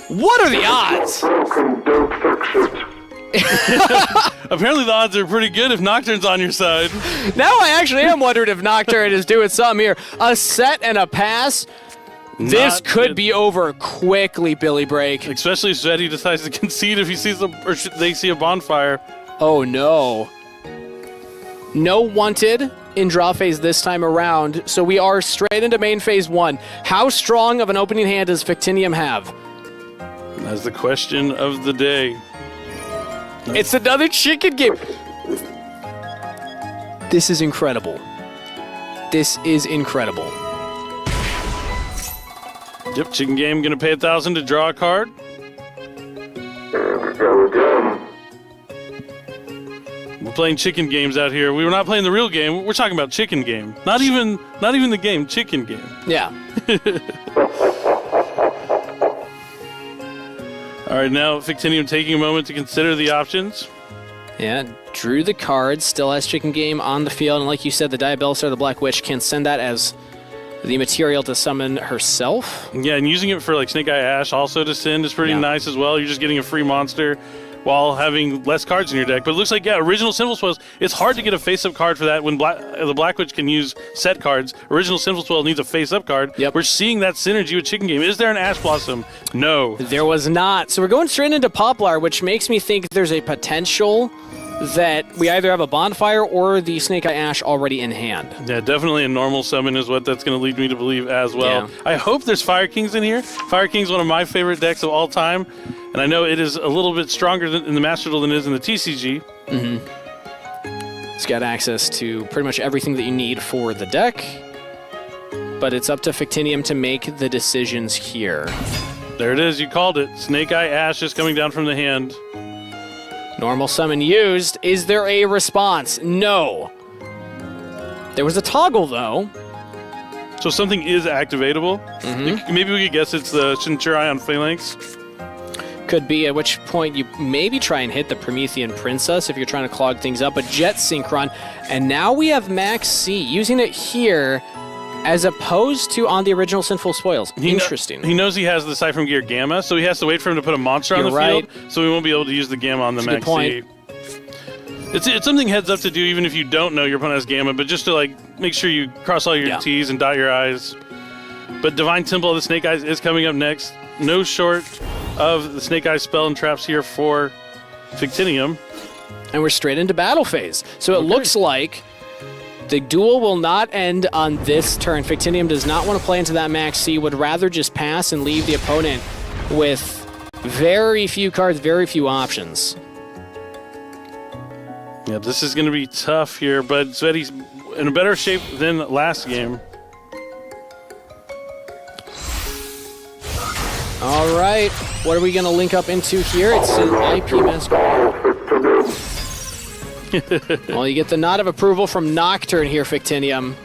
What are the odds? Broken, don't fix it. Apparently the odds are pretty good if Nocturne's on your side. Now I actually am wondering if Nocturne is doing something here. A set and a pass. This Not could good. be over quickly, Billy Break. Especially if Sveti decides to concede if he sees they see a bonfire. Oh no. No wanted in draw phase this time around, so we are straight into main phase 1. How strong of an opening hand does Fictinium have? That's the question of the day. It's another chicken game. This is incredible. This is incredible. Yep, chicken game gonna pay 1,000 to draw a card. There we go again. We're playing chicken games out here. We were not playing the real game. We're talking about chicken game. Not even the game, chicken game. Yeah. All right, now Fictinium taking a moment to consider the options. Yeah, drew the card, still has chicken game on the field, and like you said, the Diabelisar, the Black Witch, can send that as the material to summon herself. Yeah, and using it for like Snake Eye Ash also to send is pretty Yeah. nice as well. You're just getting a free monster while having less cards in your deck. But it looks like, Original Sinful Swells, it's hard to get a face-up card for that when the Black Witch can use set cards. Original Sinful Swell needs a face-up card. Yep. We're seeing that synergy with Chicken Game. Is there an Ash Blossom? No. There was not. So we're going straight into Poplar, which makes me think there's a potential that we either have a Bonfire or the Snake Eye Ash already in hand. Yeah, definitely a normal summon is what that's going to lead me to believe as well. Yeah. I hope there's Fire Kings in here. Fire King's one of my favorite decks of all time, and I know it is a little bit stronger in the Master Duel than it is in the TCG. It's got access to pretty much everything that you need for the deck, but it's up to Fictinium to make the decisions here. There it is, you called it. Snake Eye Ash is coming down from the hand. Normal summon used. Is there a response? No. There was a toggle, though. So something is activatable. Maybe we could guess it's the Centurion Phalanx. Could be, at which point you maybe try and hit the Promethean Princess if you're trying to clog things up. A Jet Synchron. And now we have Max C. Using it here As opposed to on the original Sinful Spoils. Interesting. He knows he has the Siphon Gear Gamma, so he has to wait for him to put a monster on the right. field, so we won't be able to use the Gamma on the That's a good Maxi. It's something heads up to do even if you don't know your opponent has Gamma, but just to like make sure you cross all your T's and dot your I's. But Divine Temple of the Snake Eyes is coming up next. No short of the Snake Eyes spell and traps here for Fictinium. And we're straight into battle phase. So it looks like the duel will not end on this turn. Fictinium does not want to play into that Max C, would rather just pass and leave the opponent with very few cards, very few options. Yeah, this is going to be tough here, but Sveti's in a better shape than last game. All right, what are we going to link up into here? It's an IP Master. Well, you get the nod of approval from Nocturne here, Fictinium.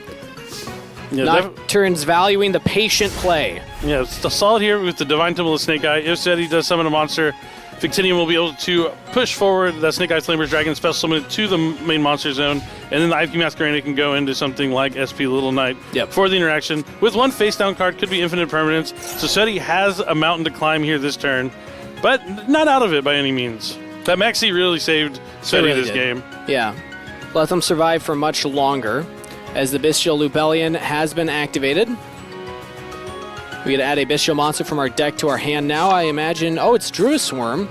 Yeah, Nocturne's valuing the patient play. Yeah, it's solid here with the Divine Temple of Snake Eye. If Sveti does summon a monster, Fictinium will be able to push forward that Snake Eye Flamer's Dragon special summon it to the main monster zone, and then the IP Masquerade can go into something like SP Little Knight for the interaction. With one face down card, could be infinite permanence. So Sveti has a mountain to climb here this turn, but not out of it by any means. That Maxi really saved Sveti this game. Yeah. Let them survive for much longer, as the Bestial Lupellion has been activated. We gotta add a Bestial monster from our deck to our hand now. I imagine, it's Druisworm.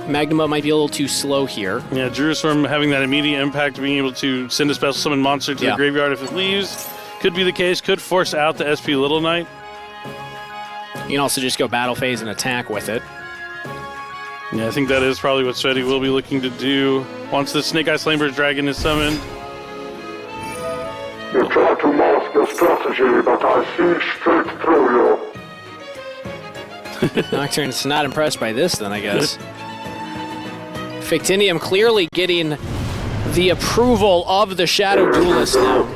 Magnuma might be a little too slow here. Yeah, Druisworm having that immediate impact, being able to send a special summon monster to the graveyard if it leaves. Could be the case, could force out the SP Little Knight. You can also just go battle phase and attack with it. Yeah, I think that is probably what Sveti will be looking to do once the Snake Eye Flamer's Dragon is summoned. You try to mask your strategy, but I see straight through you. Nocturne's not impressed by this, then, I guess. Fictinium clearly getting the approval of the Shadow Duelist now.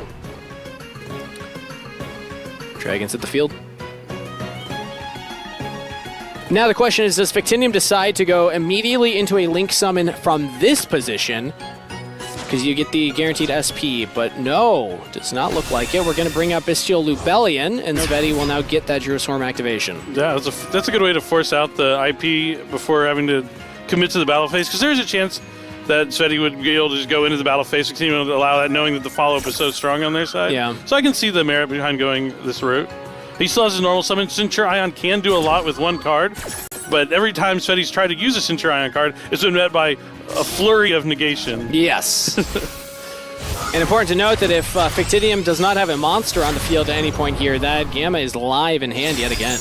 Dragons at the field. Now the question is, does Fictinium decide to go immediately into a Link Summon from this position? Because you get the guaranteed SP, but no, does not look like it. We're going to bring up Bestial Lupellion, and Sveti will now get that Druisworm activation. Yeah, that's a good way to force out the IP before having to commit to the battle phase, because there's a chance that Sveti would be able to just go into the battle phase, continue to allow that, knowing that the follow-up is so strong on their side. Yeah. So I can see the merit behind going this route. He still has his normal summon. Centurion can do a lot with one card, but every time Sveti's tried to use a Centurion card, it's been met by a flurry of negation. Yes. And important to note that if Fictinium does not have a monster on the field at any point here, that Gamma is live in hand yet again.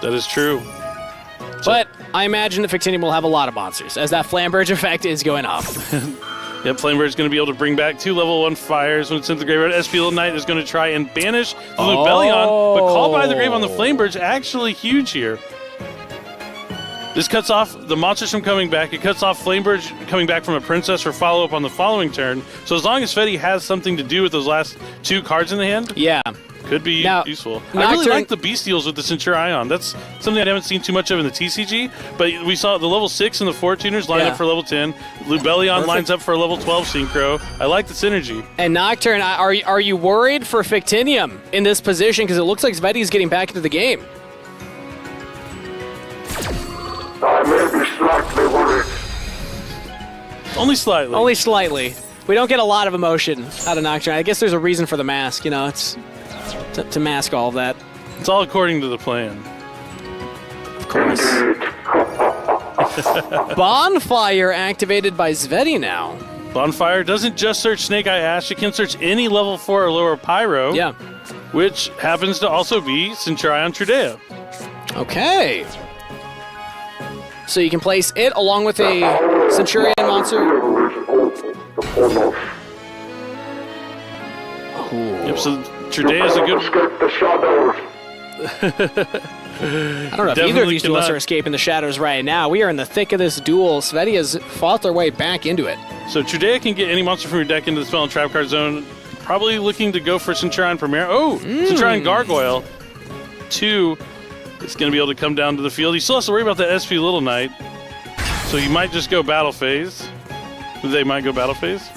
That is true. But I imagine that Fictinium will have a lot of monsters, as that Flamberge effect is going up. Yep, Flamebird's going to be able to bring back 2 level 1 fires when it's in the graveyard. SP Little Knight is going to try and banish the Lupellion, but Call by the Grave on the Flamebird's actually huge here. This cuts off the monsters from coming back. It cuts off Flamebird coming back from a princess for follow-up on the following turn. So as long as Sveti has something to do with those last 2 cards in the hand, could be useful. I really like the Bestials with the Centurion. That's something I haven't seen too much of in the TCG, but we saw the level 6 and the Fortuners line up for level 10. Lupellion lines up for a level 12 Synchro. I like the synergy. And Nocturne, are you worried for Fictinium in this position? Because it looks like Sveti's getting back into the game. I may be slightly worried. Only slightly. Only slightly. We don't get a lot of emotion out of Nocturne. I guess there's a reason for the mask, you know, it's to mask all of that. It's all according to the plan. Of course. Bonfire activated by Sveti now. Bonfire doesn't just search Snake Eye Ash, it can search any level 4 or lower Pyro. Yeah. Which happens to also be Centurion Trudea. Okay. So you can place it along with a Centurion monster. Yep, so Trudea is a good... Escape the shadows. I don't know if either of these duelists are escaping the shadows right now. We are in the thick of this duel. Sveti has fought their way back into it. So Trudea can get any monster from your deck into the spell and trap card zone. Probably looking to go for Centurion Premier. Oh, Centurion Gargoyle. 2 is going to be able to come down to the field. He still has to worry about the SP Little Knight. So he might just go battle phase. They might go battle phase.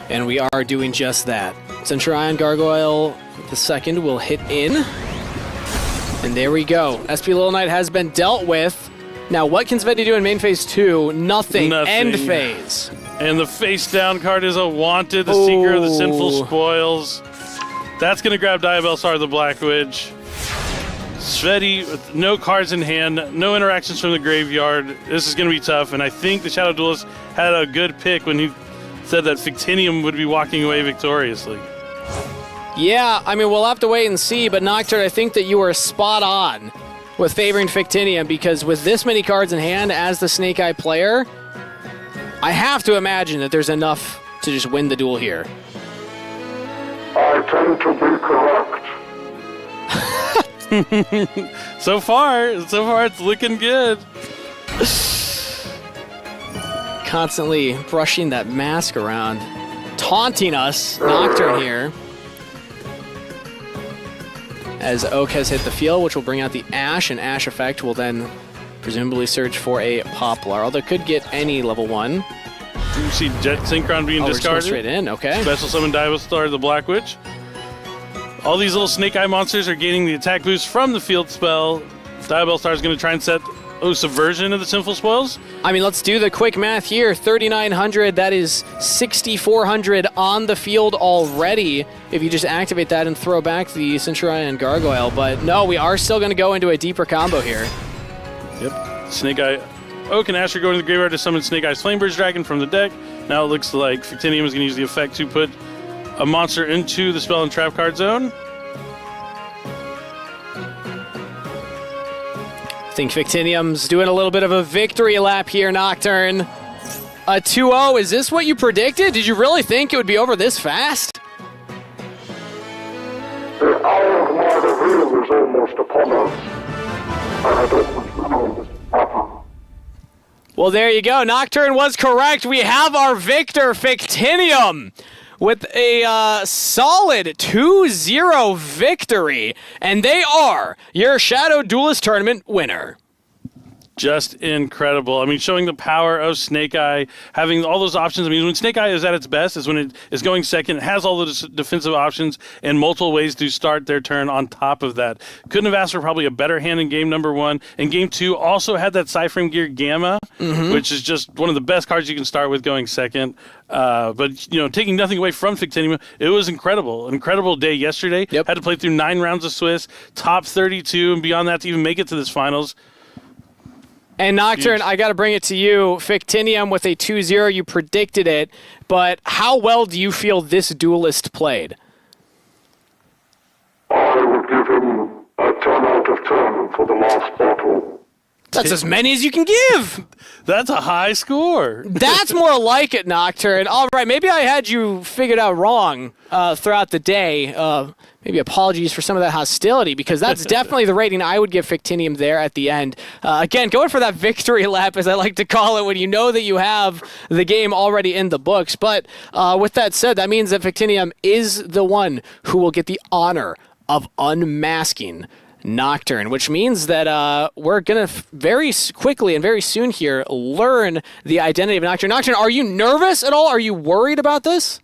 And we are doing just that. Centurion Gargoyle, the second, will hit in. And there we go. SP Little Knight has been dealt with. Now, what can Sveti do in main phase 2? Nothing. End phase. And the face down card is a Wanted, the Seeker of the Sinful Spoils. That's going to grab Diabellstar, the Black Witch. Sveti, with no cards in hand, no interactions from the graveyard. This is going to be tough, and I think the Shadow Duelist had a good pick when he said that Fictinium would be walking away victoriously. Yeah, I mean, we'll have to wait and see, but Nocturne, I think that you were spot on with favoring Fictinium, because with this many cards in hand as the Snake Eye player, I have to imagine that there's enough to just win the duel here. I tend to be correct. So far it's looking good. Constantly brushing that mask around, taunting us, Nocturne here. As Oak has hit the field, which will bring out the Ash, and Ash effect will then presumably search for a Poplar, although could get any level 1. You see Jet Synchron being We're just going discarded. straight in, okay. Special Summon Diabellstar, the Black Witch. All these little Snake Eye monsters are gaining the attack boost from the field spell. Diabellstar is going to try and set Subversion of the Sinful Spoils. I mean, let's do the quick math here. 3,900, that is 6,400 on the field already if you just activate that and throw back the Centurion Gargoyle. But no, we are still going to go into a deeper combo here. Yep. Snake Eye Oak and Ash are going to the graveyard to summon Snake Eye's Flamebird's Dragon from the deck. Now it looks like Fictinium is going to use the effect to put a monster into the spell and trap card zone. I think Fictinium's doing a little bit of a victory lap here, Nocturne. A 2-0, is this what you predicted? Did you really think it would be over this fast? The hour of my reveal is almost upon us. I don't know this happen. Well, there you go. Nocturne was correct. We have our victor, Fictinium, with a solid 2-0 victory. And they are your Shadow Duelist Tournament winner. Just incredible. I mean, showing the power of Snake Eye, having all those options. I mean, when Snake Eye is at its best is when it is going second. It has all the defensive options and multiple ways to start their turn on top of that. Couldn't have asked for probably a better hand in game number 1. And game 2 also had that Cyframe Gear Gamma, which is just one of the best cards you can start with going second. But, you know, taking nothing away from Fictinium, it was incredible. An incredible day yesterday. Yep. Had to play through 9 rounds of Swiss, top 32, and beyond that to even make it to this finals. And Nocturne, I got to bring it to you. Fictinium with a 2-0, you predicted it, but how well do you feel this duelist played? I would give him a 10 out of 10 for the last battle. That's as many as you can give. That's a high score. That's more like it, Nocturne. All right, maybe I had you figured out wrong throughout the day. Maybe apologies for some of that hostility, because that's definitely the rating I would give Fictinium there at the end. Again, going for that victory lap, as I like to call it, when you know that you have the game already in the books. But with that said, that means that Fictinium is the one who will get the honor of unmasking Nocturne, which means that we're going to very quickly and very soon here learn the identity of Nocturne. Nocturne, are you nervous at all? Are you worried about this?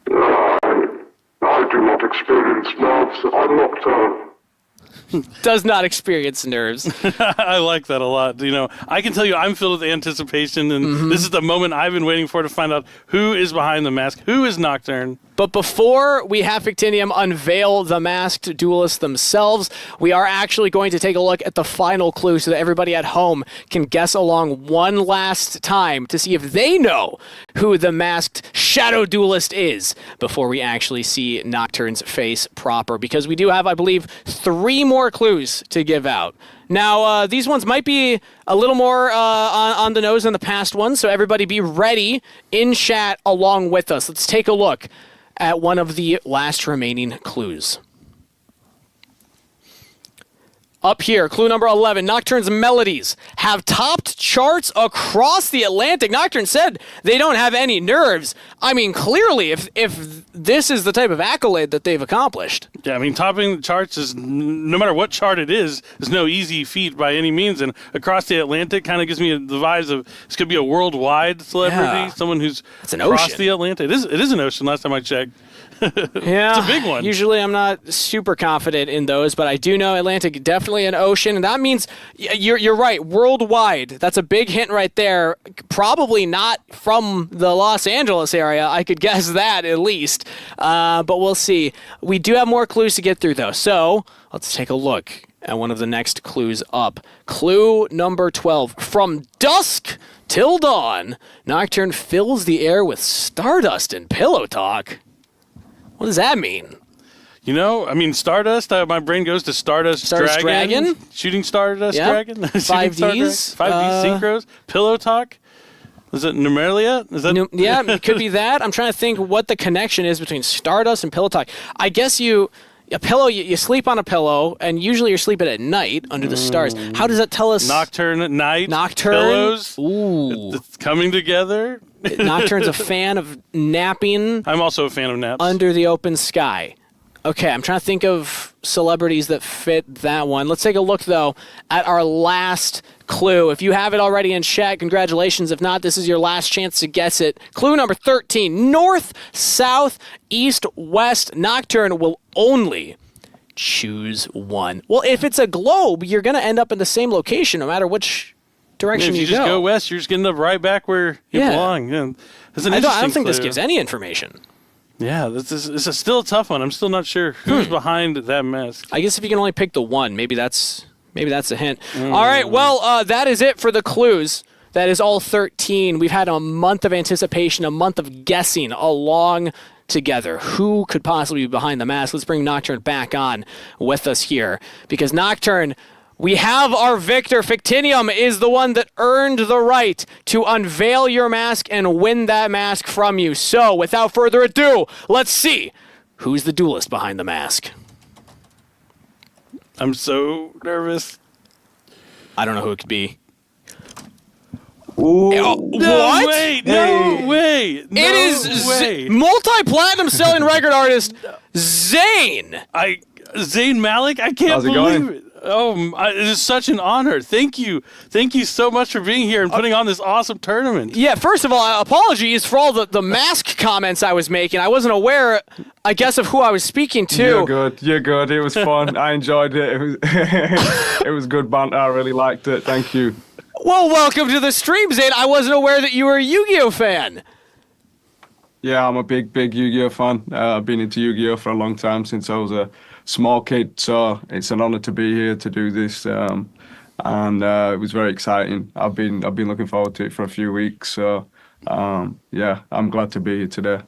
I do not experience nerves. I'm Nocturne. Does not experience nerves. I like that a lot. You know, I can tell you I'm filled with anticipation, and this is the moment I've been waiting for to find out who is behind the mask, who is Nocturne. But before we have Fictinium unveil the masked duelists themselves, we are actually going to take a look at the final clue so that everybody at home can guess along one last time to see if they know who the masked Shadow Duelist is before we actually see Nocturne's face proper. Because we do have, I believe, 3 more clues to give out. Now, these ones might be a little more on the nose than the past ones, so everybody be ready in chat along with us. Let's take a look at one of the last remaining clues. Up here, clue number 11, Nocturne's melodies have topped charts across the Atlantic. Nocturne said they don't have any nerves. I mean, clearly, if this is the type of accolade that they've accomplished. Yeah, I mean, topping the charts is, no matter what chart it is no easy feat by any means. And across the Atlantic kind of gives me the vibes of this could be a worldwide celebrity, someone who's an across ocean. the Atlantic. It is an ocean last time I checked. Yeah, it's a big one. Usually I'm not super confident in those, but I do know Atlantic, definitely an ocean, and that means you're right, worldwide. That's a big hint right there. Probably not from the Los Angeles area. I could guess that at least, but we'll see. We do have more clues to get through, though, so let's take a look at one of the next clues up. Clue number 12. From dusk till dawn, Nocturne fills the air with stardust and pillow talk. What does that mean? You know, I mean, Stardust, my brain goes to Stardust Dragon. Shooting Stardust Dragon? 5Ds. 5D synchros. Pillow Talk. Is it Numeria? Is that? Yeah, it could be that. I'm trying to think what the connection is between Stardust and pillow talk. I guess you sleep on a pillow, and usually you're sleeping at night under the stars. How does that tell us? Nocturne at night. Nocturne. Pillows. Ooh. It's coming together. Nocturne's a fan of napping. I'm also a fan of naps. Under the open sky. Okay, I'm trying to think of celebrities that fit that one. Let's take a look, though, at our last clue. If you have it already in chat, congratulations. If not, this is your last chance to guess it. Clue number 13. North, south, east, west. Nocturne will only choose one. Well, if it's a globe, you're going to end up in the same location no matter which direction if you just go west, you're just going to end up right back where you belong. Yeah. That's an I don't think clue. this gives any information. Yeah, this is still a tough one. I'm still not sure who's behind that mask. I guess if you can only pick the one, maybe that's a hint. All right, well, that is it for the clues. That is all 13. We've had a month of anticipation, a month of guessing along together. Who could possibly be behind the mask? Let's bring Nocturne back on with us here, because Nocturne, we have our victor. Fictinium is the one that earned the right to unveil your mask and win that mask from you. So, without further ado, let's see who's the duelist behind the mask. I'm so nervous. I don't know who it could be. Ooh. No What? way! No way! No It is way! multi-platinum selling record artist Zayn. Zayn Malik. I can't How's it believe going? it. It is such an honor. Thank you so much for being here and putting on this awesome tournament. Yeah, first of all, apologies for all the mask comments I was making. I wasn't aware, I guess, of who I was speaking to. You're good. It was fun. I enjoyed it. It was, it was good banter. I really liked it. Thank you. Well, welcome to the stream, Zayn. I wasn't aware that you were a Yu-Gi-Oh fan. Yeah, I'm a big Yu-Gi-Oh fan. I've been into Yu-Gi-Oh for a long time, since I was a small kid. So it's an honor to be here to do this, and it was very exciting. I've been looking forward to it for a few weeks. So yeah, I'm glad to be here today.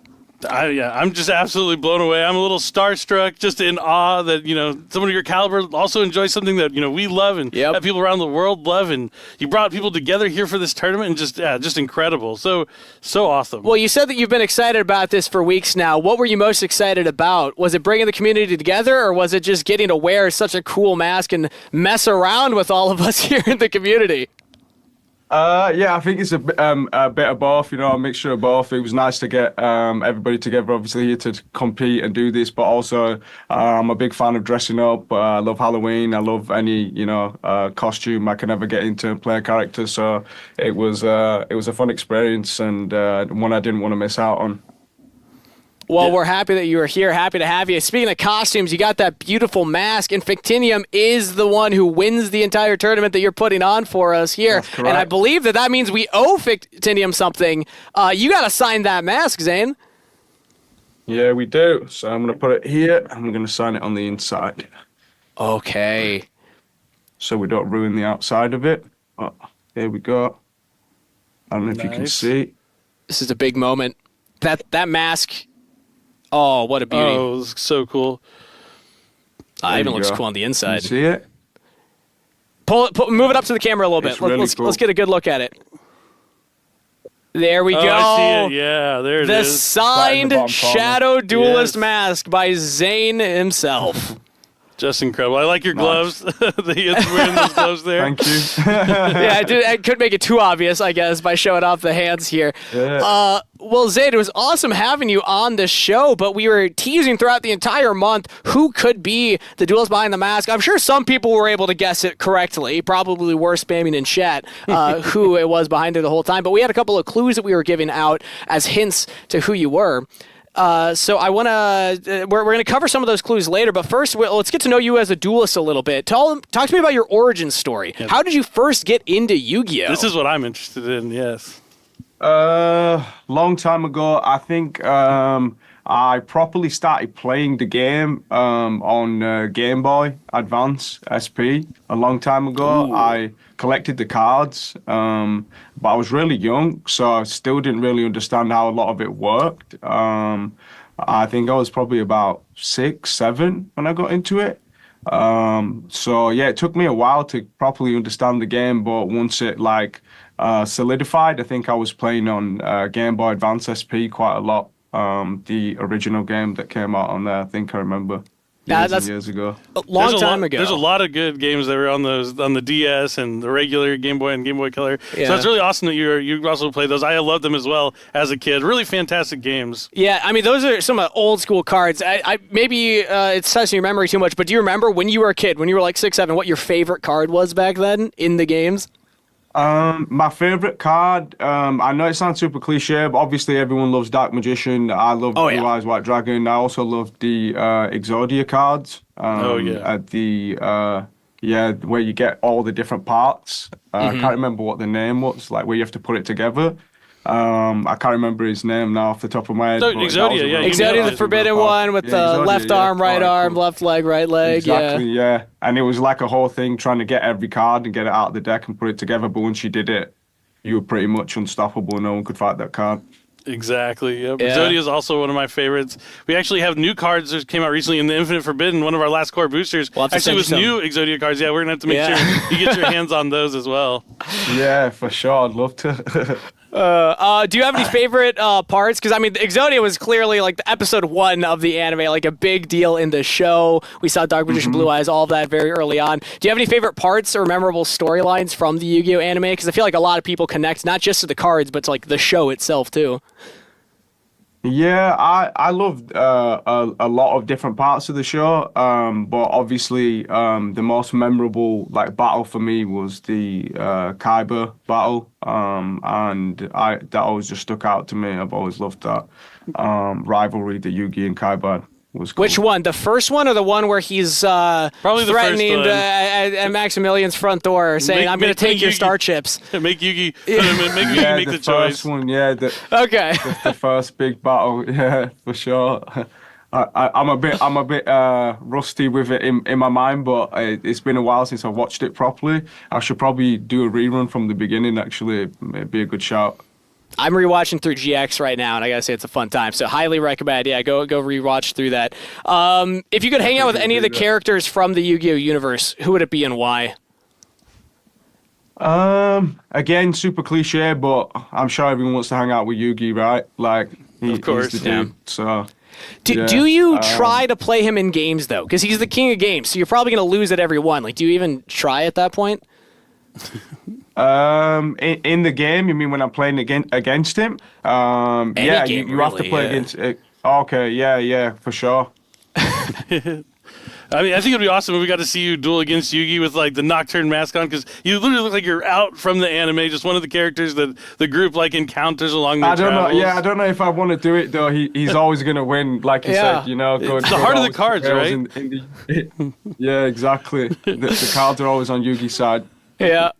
I'm just absolutely blown away. I'm a little starstruck, just in awe that, someone of your caliber also enjoys something that, we love and have people around the world love. And you brought people together here for this tournament, and just incredible. So awesome. Well, you said that you've been excited about this for weeks now. What were you most excited about? Was it bringing the community together, or was it just getting to wear such a cool mask and mess around with all of us here in the community? Yeah, I think it's a bit of both, a mixture of both. It was nice to get everybody together, obviously, here to compete and do this, but also I'm a big fan of dressing up. I love Halloween. I love any, costume I can ever get into and play a character. So it was a fun experience, and one I didn't want to miss out on. Well, we're happy that you were here. Happy to have you. Speaking of costumes, you got that beautiful mask, and Fictinium is the one who wins the entire tournament that you're putting on for us here. That's correct. And I believe that means we owe Fictinium something. You got to sign that mask, Zayn. Yeah, we do. So I'm going to put it here, and we're going to sign it on the inside, Okay. so we don't ruin the outside of it. Oh, here we go. I don't know if you can Nice. see. This is a big moment. That mask. Oh, what a beauty. Oh, it was so cool. Even you looks go. cool on the Can you inside. see it? Move it up to the camera a little bit. It's really cool. Let's get a good look at it. There we Oh, go. I see it. Yeah, there it The is. signed Right in the bottom corner. Shadow Duelist Yes. mask by Zayn himself. Just incredible. I like your gloves. He's wearing those gloves there. Thank you. Yeah, I couldn't make it too obvious, I guess, by showing off the hands here. Yeah. Well, Zayd, it was awesome having you on the show, but we were teasing throughout the entire month who could be the duelist behind the mask. I'm sure some people were able to guess it correctly, probably were spamming in chat who it was behind it the whole time, but we had a couple of clues that we were giving out as hints to who you were. So I want to, we're going to cover some of those clues later, but first let's get to know you as a duelist a little bit. Talk to me about your origin story. Yep. How did you first get into Yu-Gi-Oh? This is what I'm interested in, yes. Long time ago, I think I properly started playing the game on Game Boy Advance SP a long time ago. Ooh. I collected the cards, but I was really young, so I still didn't really understand how a lot of it worked. I think I was probably about 6, 7 when I got into it. So yeah, it took me a while to properly understand the game, but once it solidified, I think I was playing on Game Boy Advance SP quite a lot. The original game that came out on there, I think I remember years ago. A long time ago. There's a lot of good games that were on the DS and the regular Game Boy and Game Boy Color. Yeah. So it's really awesome that you also played those. I loved them as well as a kid. Really fantastic games. Yeah, I mean, those are some old school cards. Maybe it's touching your memory too much, but do you remember when you were a kid, when you were like 6, 7, what your favorite card was back then in the games? My favorite card, I know it sounds super cliche, but obviously everyone loves Dark Magician. I love Blue Eyes White Dragon. I also love the Exodia cards. At the where you get all the different parts. I can't remember what the name was, like where you have to put it together. I can't remember his name now off the top of my head. Exodia, yeah. Exodia, the forbidden one with the left arm, right arm, left leg, right leg. Exactly, yeah. And it was like a whole thing trying to get every card and get it out of the deck and put it together. But once you did it, you were pretty much unstoppable. No one could fight that card. Exactly. Yep. Yeah. Exodia is also one of my favorites. We actually have new cards that came out recently in the Infinite Forbidden. One of our last core boosters actually was new Exodia cards. Yeah, we're gonna have to make sure you get your hands on those as well. Yeah, for sure. I'd love to. Do you have any favorite parts? Because I mean, Exodia was clearly like the episode 1 of the anime, like a big deal in the show. We saw Dark Magician, Blue Eyes, all of that very early on. Do you have any favorite parts or memorable storylines from the Yu-Gi-Oh anime? Because I feel like a lot of people connect not just to the cards, but to like the show itself too. Yeah, I loved a lot of different parts of the show, but obviously the most memorable battle for me was the Kaiba battle, and that always just stuck out to me. I've always loved that rivalry that Yugi and Kaiba was cool. Which one? The first one or the one where he's probably threatening at Maximilian's front door, saying, "I'm going to take your star chips." Make Yugi make the choice. First one, yeah. Okay. The first big battle, yeah, for sure. I'm a bit rusty with it in my mind, but it's been a while since I watched it properly. I should probably do a rerun from the beginning. Actually, it'd be a good shout. I'm rewatching through GX right now, and I gotta say it's a fun time. So highly recommend. Yeah, go rewatch through that. If you could hang out with any of the characters from the Yu-Gi-Oh universe, who would it be and why? Again, super cliche, but I'm sure everyone wants to hang out with Yugi, right? Of course, he's the dude. So. Do you try to play him in games though? Because he's the king of games, so you're probably gonna lose at every one. Do you even try at that point? In the game, you mean when I'm playing against him? Yeah, game, you have to play against. Okay, yeah, for sure. I mean, I think it'd be awesome if we got to see you duel against Yugi with the Nocturne mask on, because you literally look like you're out from the anime, just one of the characters that the group encounters along their travels. Yeah, I don't know if I want to do it though. He's always gonna win, like you said. It's the heart of the cards, right? Yeah, exactly. The cards are always on Yugi's side. Yeah.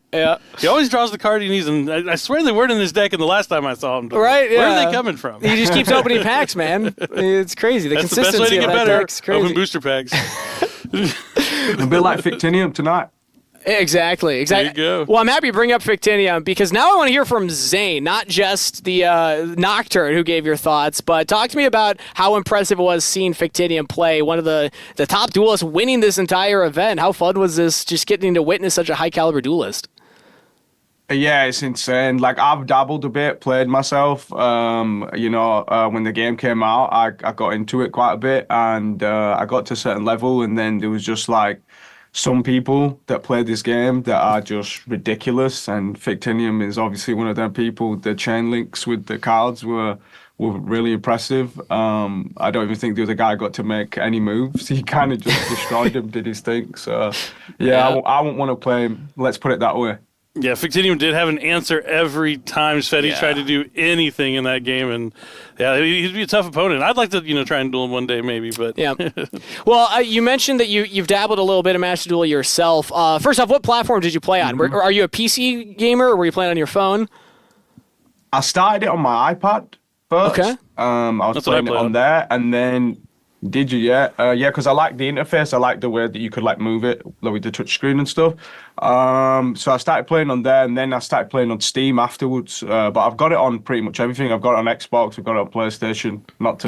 He always draws the card he needs, and I swear they weren't in this deck in the last time I saw him. Right, yeah. Where are they coming from? He just keeps opening packs, man. It's crazy. That's the best way to get better. Open booster packs. A bit like Fictinium tonight. Exactly. There you go. Well, I'm happy you bring up Fictinium, because now I want to hear from Zane, not just the Nocturne who gave your thoughts, but talk to me about how impressive it was seeing Fictinium play, one of the top duelists winning this entire event. How fun was this, just getting to witness such a high-caliber duelist? Yeah, it's insane. Like I've dabbled a bit, played myself. When the game came out, I got into it quite a bit, and I got to a certain level, and then there was just like some people that play this game that are just ridiculous, and Fictinium is obviously one of them people. The chain links with the cards were really impressive. I don't even think the other guy got to make any moves. He kind of just destroyed him, did his thing. So yeah, I wouldn't want to play him. Let's put it that way. Yeah, Fictinium did have an answer every time Sveti tried to do anything in that game, and yeah, he'd be a tough opponent. I'd like to, try and duel him one day, maybe, but yeah. Well, you mentioned that you've dabbled a little bit in Master Duel yourself. First off, what platform did you play on? Are you a PC gamer, or were you playing on your phone? I started it on my iPad first. Okay. I was playing it on there, and then did you? Yeah, because I like the interface. I like the way that you could like move it with the touch screen and stuff. So I started playing on there, and then I started playing on Steam afterwards. But I've got it on pretty much everything. I've got it on Xbox. I've got it on PlayStation. Not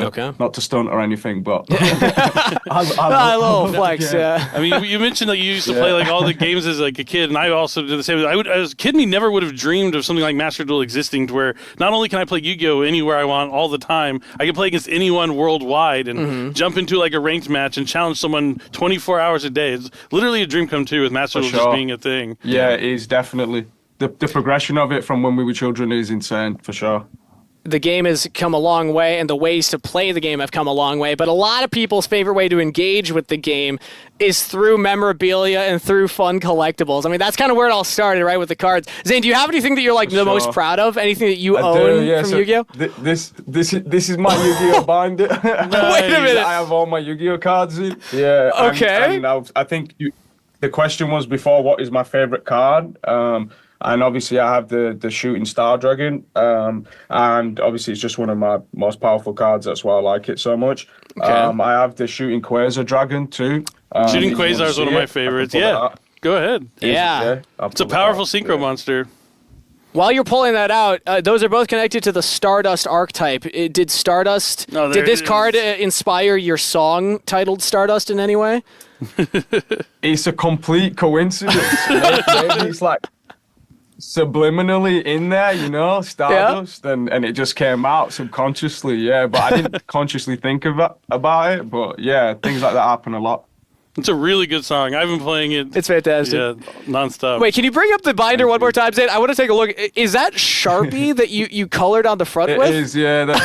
to stunt or anything, but a little flex. Yeah. I mean, you mentioned that you used to play like all the games as like a kid, and I also did the same. As a kid, me never would have dreamed of something like Master Duel existing, to where not only can I play Yu-Gi-Oh anywhere I want all the time, I can play against anyone worldwide and jump into like a ranked match and challenge someone 24 hours a day. It's literally a dream come true with Master Duel just being a thing. Yeah, it is definitely. The progression of it from when we were children is insane, for sure. The game has come a long way, and the ways to play the game have come a long way, but a lot of people's favorite way to engage with the game is through memorabilia and through fun collectibles. I mean, that's kind of where it all started, right, with the cards. Zane, do you have anything that you're like the most proud of? Anything that you own from Yu-Gi-Oh? This is my Yu-Gi-Oh binder. Wait a minute. I have all my Yu-Gi-Oh cards in. Yeah. Okay. And I think the question was before, what is my favorite card? And obviously I have the Shooting Star Dragon, and obviously it's just one of my most powerful cards. That's why I like it so much. Okay. I have the Shooting Quasar Dragon too. Shooting Quasar is one of my favorites. Yeah, go ahead. Yeah. It's a powerful synchro monster. While you're pulling that out, those are both connected to the Stardust archetype. Did Stardust, did this card inspire your song titled Stardust in any way? It's a complete coincidence. Maybe it's like subliminally in there, Stardust, and it just came out subconsciously, but I didn't consciously think about it, but yeah, things like that happen a lot. It's a really good song. I've been playing it. It's fantastic. Yeah, nonstop. Wait, can you bring up the binder one more time, Zane? I want to take a look. Is that Sharpie that you colored on the front with? It is, yeah.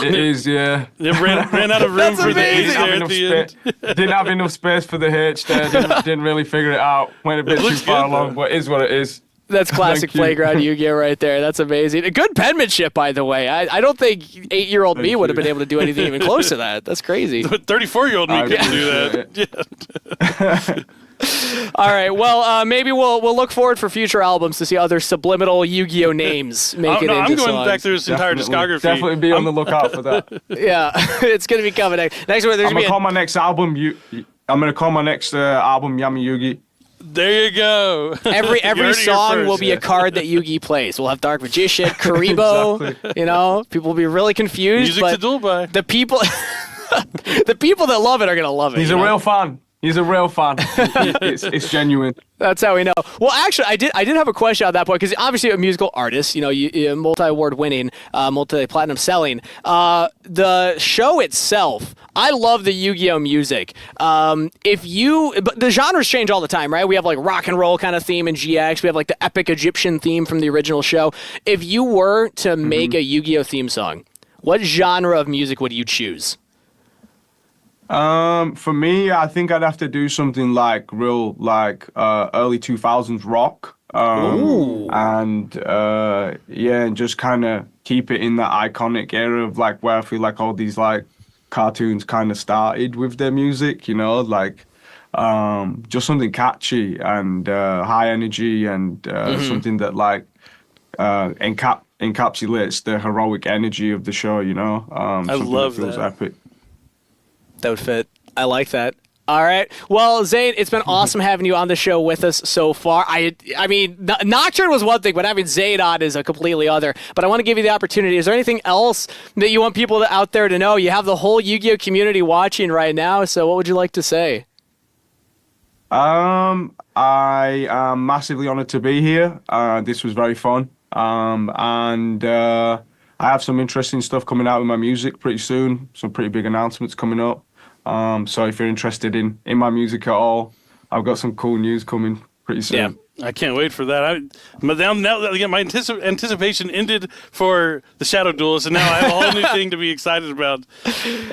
It is, yeah. It ran out of room for the H there at the end. Didn't have enough space for the H there. Didn't really figure it out. Went a bit too far along, but it is what it is. That's classic playground Yu-Gi-Oh right there. That's amazing. A good penmanship, by the way. I don't think 8-year-old me would have been able to do anything even close to that. That's crazy. 34-year-old me couldn't do that. All right. Well, maybe we'll look forward for future albums to see other subliminal Yu-Gi-Oh names make it into I'm going songs. back through his entire discography. Definitely be on the lookout for that. Yeah, it's going to be coming next. Next one, I'm gonna call my next album Yami Yugi. There you go. Every song will be a card that Yugi plays. We'll have Dark Magician, Karibo. Exactly. People will be really confused. Music but to duel by. The people that love it are gonna love it. He's a real fan. He's a real fan. It's genuine. That's how we know. Well, actually, I did have a question on that point, because obviously a musical artist, you multi-award winning, multi-platinum selling. The show itself, I love the Yu-Gi-Oh music. But the genres change all the time, right? We have like rock and roll kind of theme in GX. We have like the epic Egyptian theme from the original show. If you were to make a Yu-Gi-Oh theme song, what genre of music would you choose? For me, I think I'd have to do something like real, early 2000s rock. And just kind of keep it in that iconic era of like where I feel like all these like cartoons kind of started with their music, just something catchy and high energy and something that like encapsulates the heroic energy of the show, I love that. Feels epic. That would fit. I like that. All right. Well, Zane, it's been awesome having you on the show with us so far. I mean, Nocturne was one thing, but having Zane on is a completely other. But I want to give you the opportunity. Is there anything else that you want people out there to know? You have the whole Yu-Gi-Oh community watching right now, so what would you like to say? I am massively honored to be here. This was very fun. And I have some interesting stuff coming out with my music pretty soon. Some pretty big announcements coming up. So if you're interested in my music at all, I've got some cool news coming pretty soon. Yeah. I can't wait for that. Now again, my anticipation ended for the Shadow Duelist, and now I have a whole new thing to be excited about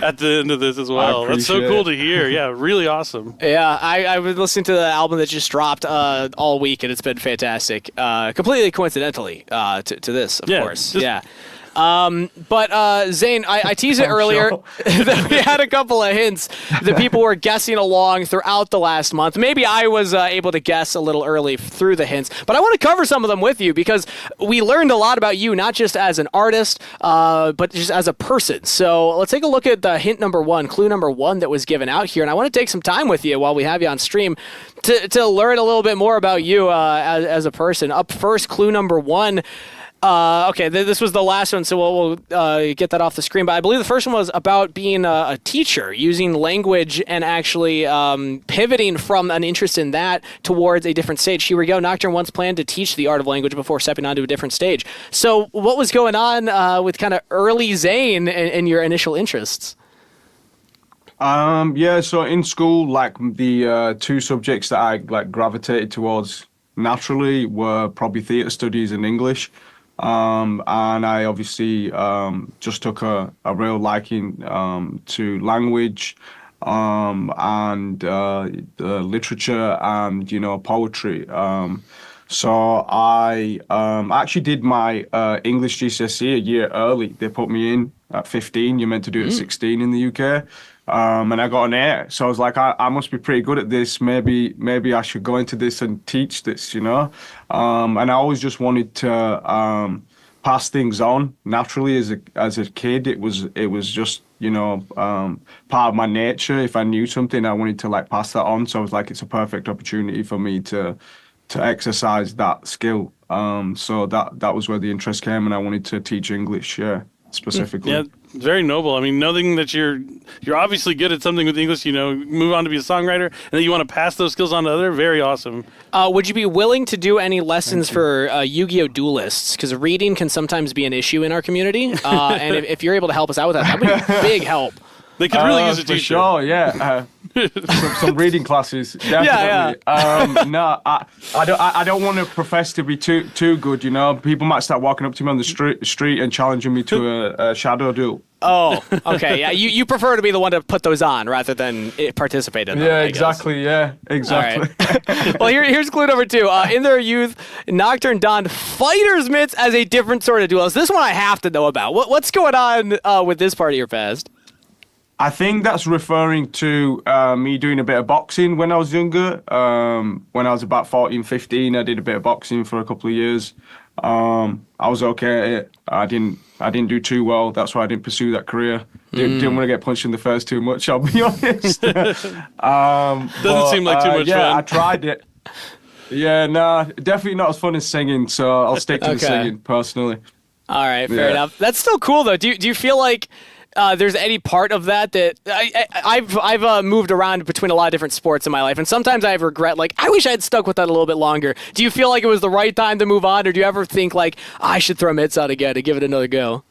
at the end of this as well. That's so cool to hear. Yeah, really awesome. Yeah, I've been listening to the album that just dropped all week, and it's been fantastic. Completely coincidentally to this, of course. Yeah. But Zane, I teased it earlier that we had a couple of hints that people were guessing along throughout the last month. Maybe I was able to guess a little early through the hints, but I want to cover some of them with you because we learned a lot about you, not just as an artist, but just as a person. So let's take a look at the hint number one, clue number one that was given out here. And I want to take some time with you while we have you on stream to learn a little bit more about you as a person. Up first, clue number one. Okay, this was the last one, so we'll get that off the screen. But I believe the first one was about being a teacher, using language and actually pivoting from an interest in that towards a different stage. Here we go. Nocturne once planned to teach the art of language before stepping onto a different stage. So what was going on with kind of early Zane and your initial interests? Yeah, so in school, like the two subjects that I like gravitated towards naturally were probably theatre studies and English. And I obviously just took a real liking to language and literature and, poetry. So I actually did my English GCSE a year early. They put me in at 15. You're meant to do it at 16 in the UK. And I got an A. So I was like, I must be pretty good at this. Maybe I should go into this and teach this, And I always just wanted to pass things on naturally as a kid. It was just, part of my nature. If I knew something, I wanted to like pass that on. So I was like, it's a perfect opportunity for me to exercise that skill. So that was where the interest came, and I wanted to teach English, specifically. Yeah, very noble. I mean, knowing that you're obviously good at something with English, move on to be a songwriter, and that you want to pass those skills on to others, very awesome. Would you be willing to do any lessons for Yu-Gi-Oh! Duelists? Because reading can sometimes be an issue in our community, and if you're able to help us out with that would be a big help. They could really use a for teacher. sure, yeah. Some reading classes, definitely. Yeah. No, I don't want to profess to be too good. People might start walking up to me on the street and challenging me to a shadow duel. Oh, okay. Yeah, you prefer to be the one to put those on rather than participate in them. Yeah, I guess. exactly. Yeah, exactly. All right. Well, here's clue number two. In their youth, Nocturne donned fighter's mitts as a different sort of duelist. This one I have to know about. What's going on with this part of your past? I think that's referring to me doing a bit of boxing when I was younger. When I was about 14, 15, I did a bit of boxing for a couple of years. I was okay at it. I didn't do too well. That's why I didn't pursue that career. Didn't want to get punched in the face too much, I'll be honest. Doesn't seem like too much yeah, fun. I tried it. Yeah, no, definitely not as fun as singing, so I'll stick to the singing, personally. All right, fair enough. That's still cool, though. Do you feel like there's any part of that I've moved around between a lot of different sports in my life, and sometimes I have regret, like, I wish I had stuck with that a little bit longer. Do you feel like it was the right time to move on, or do you ever think, like, I should throw mitts out again and give it another go?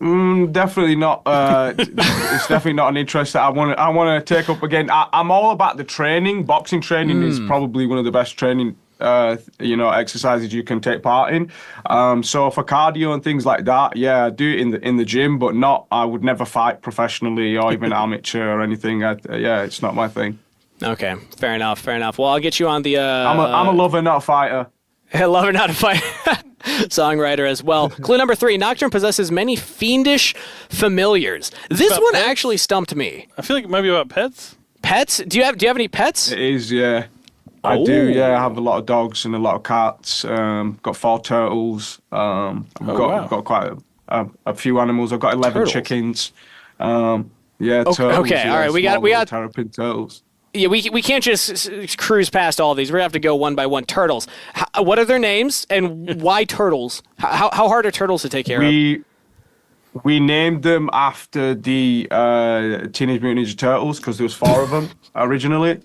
Definitely not. It's definitely not an interest that I want to take up again. I'm all about the training. Boxing training is probably one of the best training exercises you can take part in. So for cardio and things like that, yeah, I do it in the gym, but I would never fight professionally or even amateur or anything. It's not my thing. Okay, fair enough. Well, I'll get you on the. I'm a lover, not a fighter. Lover, not a fighter. Songwriter as well. Clue number three: Nocturne possesses many fiendish familiars. This one actually stumped me. I feel like it might be about pets. Pets? Do you have any pets? It is, yeah. I do, yeah. I have a lot of dogs and a lot of cats. Got 4 turtles. I've got quite a few animals. I've got 11 chickens. Turtles. Okay, all right. We got terrapin turtles. Yeah, we can't just cruise past all these. We're gonna have to go one by one. Turtles. What are their names and why turtles? How hard are turtles to take care of? We named them after the Teenage Mutant Ninja Turtles because there was 4 of them originally.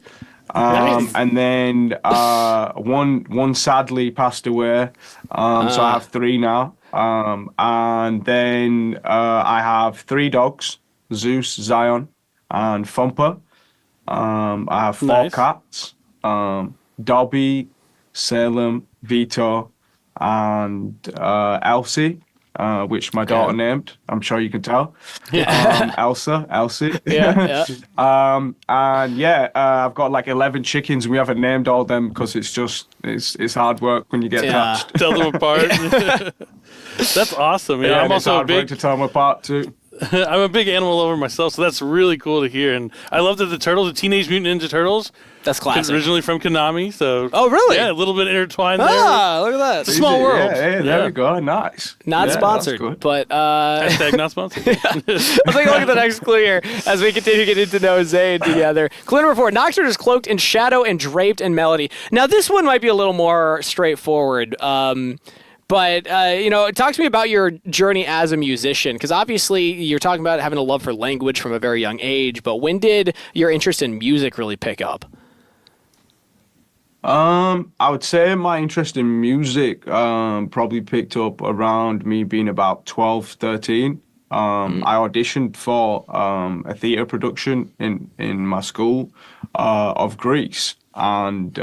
Nice. And then one sadly passed away. So I have 3 now. And then I have 3 dogs: Zeus, Zion, and Thumper. I have 4 Nice. cats: Dobby, Salem, Vito, and Elsie, which my daughter named. I'm sure you can tell. Elsie. Yeah. And yeah, I've got like 11 chickens. We haven't named all them because it's hard work when you get Yeah. attached. Tell them apart. That's awesome. Yeah, I'm and it's also a hard work big to tell them apart too. I'm a big animal lover myself, so that's really cool to hear. And I love that the Teenage Mutant Ninja Turtles, That's classic. originally from Konami. So Oh, really? Yeah, a little bit intertwined there. Ah, look at that. It's a small world. Yeah, there we go. Nice. Not Yeah, sponsored, that's good. but Hashtag not sponsored. let's take a look at the next clue here as we continue getting to know Zane together. Clue number 4: Nocturne is cloaked in shadow and draped in melody. Now, this one might be a little more straightforward. But, talk to me about your journey as a musician, because obviously you're talking about having a love for language from a very young age, but when did your interest in music really pick up? I would say my interest in music probably picked up around me being about 12, 13. I auditioned for a theatre production in my school of Greece, and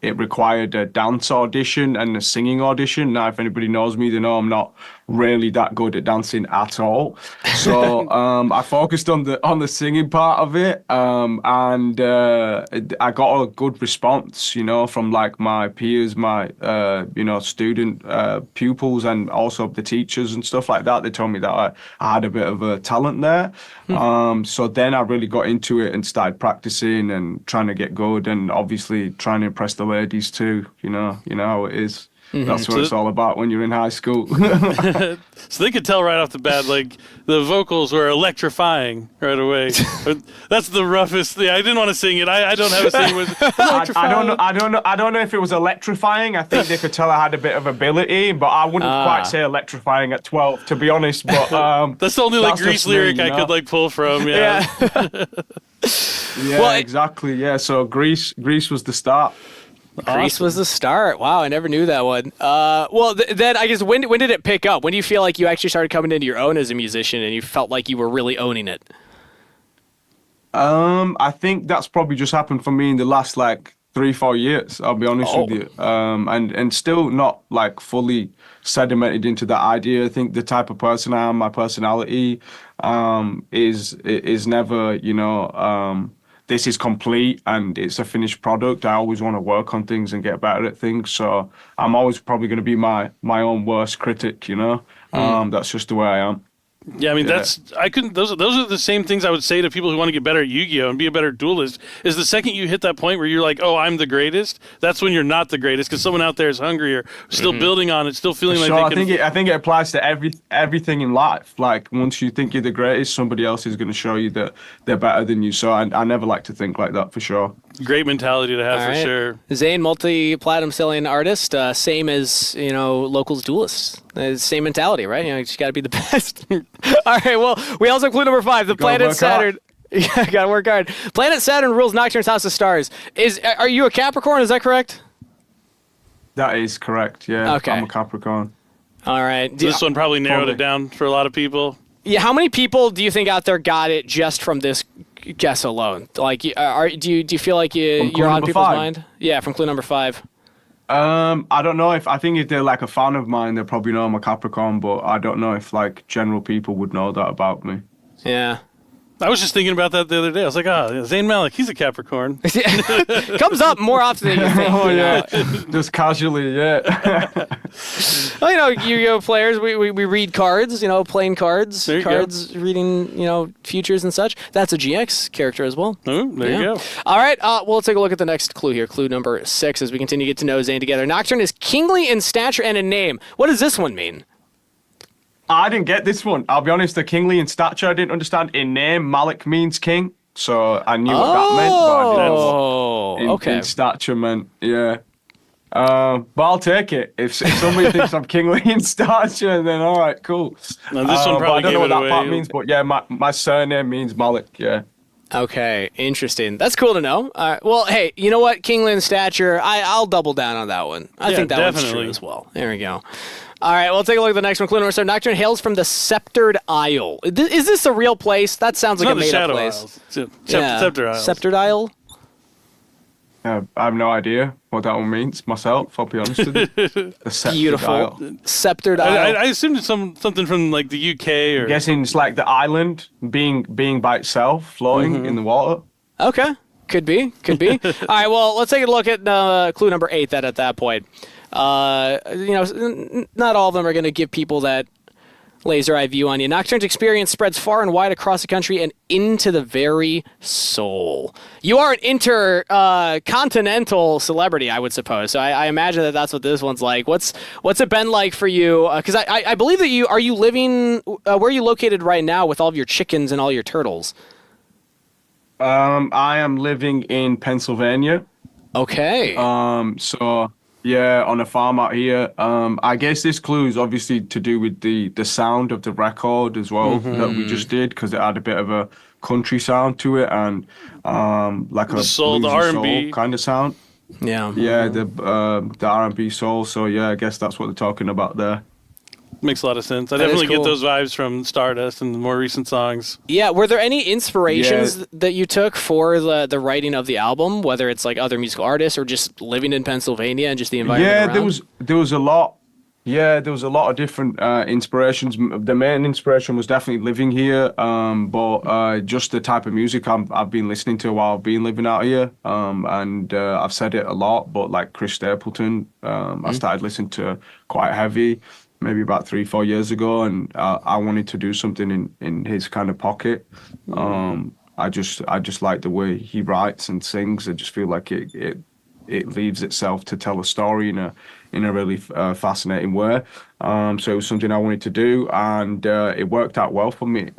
it required a dance audition and a singing audition. Now, if anybody knows me, they know I'm not really that good at dancing at all. So I focused on the singing part of it, and I got a good response, from like my peers, my student pupils, and also the teachers and stuff like that. They told me that I had a bit of a talent there. So then I really got into it and started practicing and trying to get good, and obviously trying to impress the ladies too. You know how it is. That's what it's all about when you're in high school. So they could tell right off the bat, like the vocals were electrifying right away. That's the roughest thing. I didn't want to sing it. I don't have a sing with I don't know if it was electrifying. I think they could tell I had a bit of ability, but I wouldn't quite say electrifying at 12, to be honest. But that's the only like that's Grease just me, lyric I you know? could like pull from. Yeah. yeah, Well, exactly. Yeah, so Greece was the start. Grease was the start. Wow, I never knew that one. Then I guess when did it pick up? When do you feel like you actually started coming into your own as a musician and you felt like you were really owning it? I think that's probably just happened for me in the last like 3-4 years. I'll be honest with you. And still not like fully sedimented into that idea. I think the type of person I am, my personality, is never, this is complete and it's a finished product. I always want to work on things and get better at things. So I'm always probably going to be my own worst critic, That's just the way I am. Yeah, I mean those are the same things I would say to people who want to get better at Yu-Gi-Oh and be a better duelist. Is the second you hit that point where you're like, oh, I'm the greatest, that's when you're not the greatest, because someone out there is hungrier, still building on it, still feeling like they can. I think it applies to everything in life. Like once you think you're the greatest, somebody else is going to show you that they're better than you. So I never like to think like that, for sure. Great mentality to have All for right. sure. Zane, multi-platinum selling artist, same as, locals duelists. Same mentality, right? You just got to be the best. All right, well, we also have clue number 5, the planet work Saturn. Yeah, gotta work hard. Planet Saturn rules Nocturne's House of Stars. Are you a Capricorn? Is that correct? That is correct, yeah. Okay. I'm a Capricorn. All right. This one probably narrowed Probably. it down for a lot of people. Yeah, how many people do you think out there got it just from this guess alone? Like, do you feel like you're clue on number people's 5? mind? Yeah, from clue number 5. I don't know I think if they're like a fan of mine, they probably know I'm a Capricorn, but I don't know if like general people would know that about me. Yeah. I was just thinking about that the other day. I was like, Zayn Malik, he's a Capricorn. Comes up more often than you think. Oh you know. yeah, just casually, yeah. Well, Yu-Gi-Oh players, we read cards, playing cards, There you cards, reading, futures and such. That's a GX character as well. Oh, there you go. All right, well, let's take a look at the next clue here. Clue number 6 as we continue to get to know Zane together. Nocturne is kingly in stature and in name. What does this one mean? I didn't get this one. I'll be honest, the kingly in stature I didn't understand. In name, Malik means king, so I knew what that meant, but I didn't know what okay. in stature meant, yeah. But I'll take it. If somebody thinks I'm kingly in stature, then all right, cool. Now, this one but I probably don't know gave what it that part away. means, but yeah, my surname means Malik, yeah. Okay, interesting. That's cool to know. Well, hey, you know what? Kingland Stature, I'll double down on that one. I think that one's definitely true as well. There we go. All right, well, take a look at the next one. Clue number 7. Nocturne hails from the Sceptered Isle. Is this a real place? That sounds like a made-up place. Isles. Scepter Isles. Sceptered Isle? I have no idea what that one means myself, I'll be honest with you. The Sceptered Beautiful. Isle. Sceptered Isle. I assumed it's something from like the UK or. I'm guessing it's like the island being by itself, floating in the water. Okay, could be. All right, well, let's take a look at clue number 8 then at that point. Not all of them are going to give people that laser eye view on you. Nocturne's experience spreads far and wide across the country and into the very soul. You are an intercontinental celebrity, I would suppose. So I imagine that that's what this one's like. What's it been like for you? Because I believe that you living where are you located right now with all of your chickens and all your turtles? I am living in Pennsylvania. Okay. So yeah, on a farm out here. I guess this clue is obviously to do with the sound of the record as well that we just did, because it had a bit of a country sound to it and like a soul, the bluesy R&B soul kind of sound. Yeah. Yeah, the R&B soul. So yeah, I guess that's what they're talking about there. Makes a lot of sense. I That is definitely cool. get those vibes from Stardust and the more recent songs. Yeah, were there any inspirations that you took for the writing of the album, whether it's like other musical artists or just living in Pennsylvania and just the environment Yeah, around? there was a lot. Yeah, there was a lot of different inspirations. The main inspiration was definitely living here, but just the type of music I've been listening to while I've been living out here. And I've said it a lot, but like Chris Stapleton, I started listening to quite heavy, maybe about 3-4 years ago, and I wanted to do something in his kind of pocket. I just like the way he writes and sings. I just feel like it leaves itself to tell a story in a really fascinating way. So it was something I wanted to do, and it worked out well for me,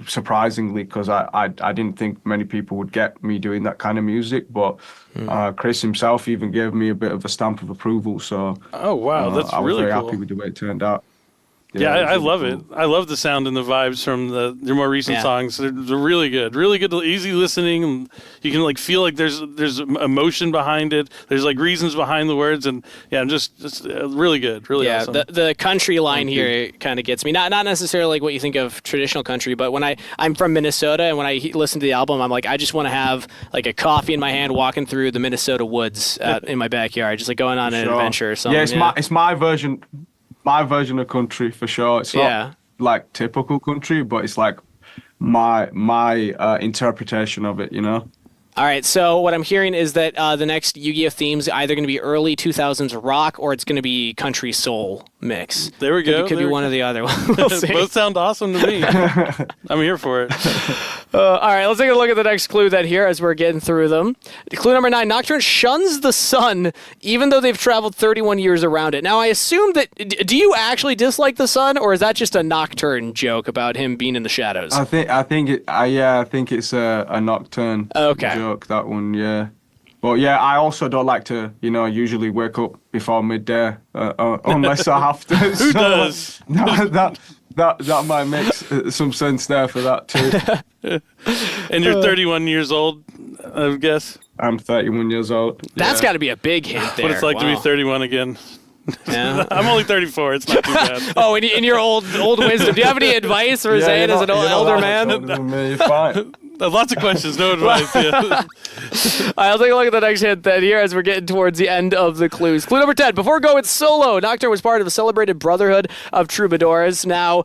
surprisingly, because I didn't think many people would get me doing that kind of music. But Chris himself even gave me a bit of a stamp of approval. So Oh wow, that's I was really very cool. happy with the way it turned out. Yeah, it was I really love cool. it. I love the sound and the vibes from your more recent Yeah. songs. They're really good, easy listening. And you can like feel like there's emotion behind it. There's like reasons behind the words, and yeah, I'm just really good, really Yeah, awesome. the country line here kind of gets me. Not necessarily like what you think of traditional country, but when I'm from Minnesota, and when I listen to the album, I'm like, I just want to have like a coffee in my hand, walking through the Minnesota woods in my backyard, just like going on an Sure. adventure or something. Yeah, it's my version. My version of country for sure. It's Yeah. not like typical country, but it's like my interpretation of it, you know? All right, so what I'm hearing is that the next Yu-Gi-Oh theme's either going to be early 2000s rock or it's going to be country soul mix. There we go. Could be There one we or the other. We'll see. Both sound awesome to me. I'm here for it. All right, let's take a look at the next clue then here as we're getting through them. Clue number 9, Nocturne shuns the sun even though they've traveled 31 years around it. Now, I assume that, do you actually dislike the sun, or is that just a Nocturne joke about him being in the shadows? I think it's a Nocturne Okay. joke, that one, yeah. But yeah, I also don't like to, usually wake up before midday unless I have to. Who does? That might make some sense there for that too. And you're 31 years old, I guess. I'm 31 years old. That's yeah. got to be a big hint there. What it's like to be Wow. 31 again. Yeah. I'm only 34. It's not too bad. Oh, in your old wisdom, do you have any advice for Yeah, Zayn you're as an not- you're not elder that man? much older than me, you're fine. Lots of questions, no advice. Yeah. All right, I'll take a look at the next hint then here as we're getting towards the end of the clues. Clue number 10. Before going solo, Nocturne was part of a celebrated brotherhood of troubadours. Now,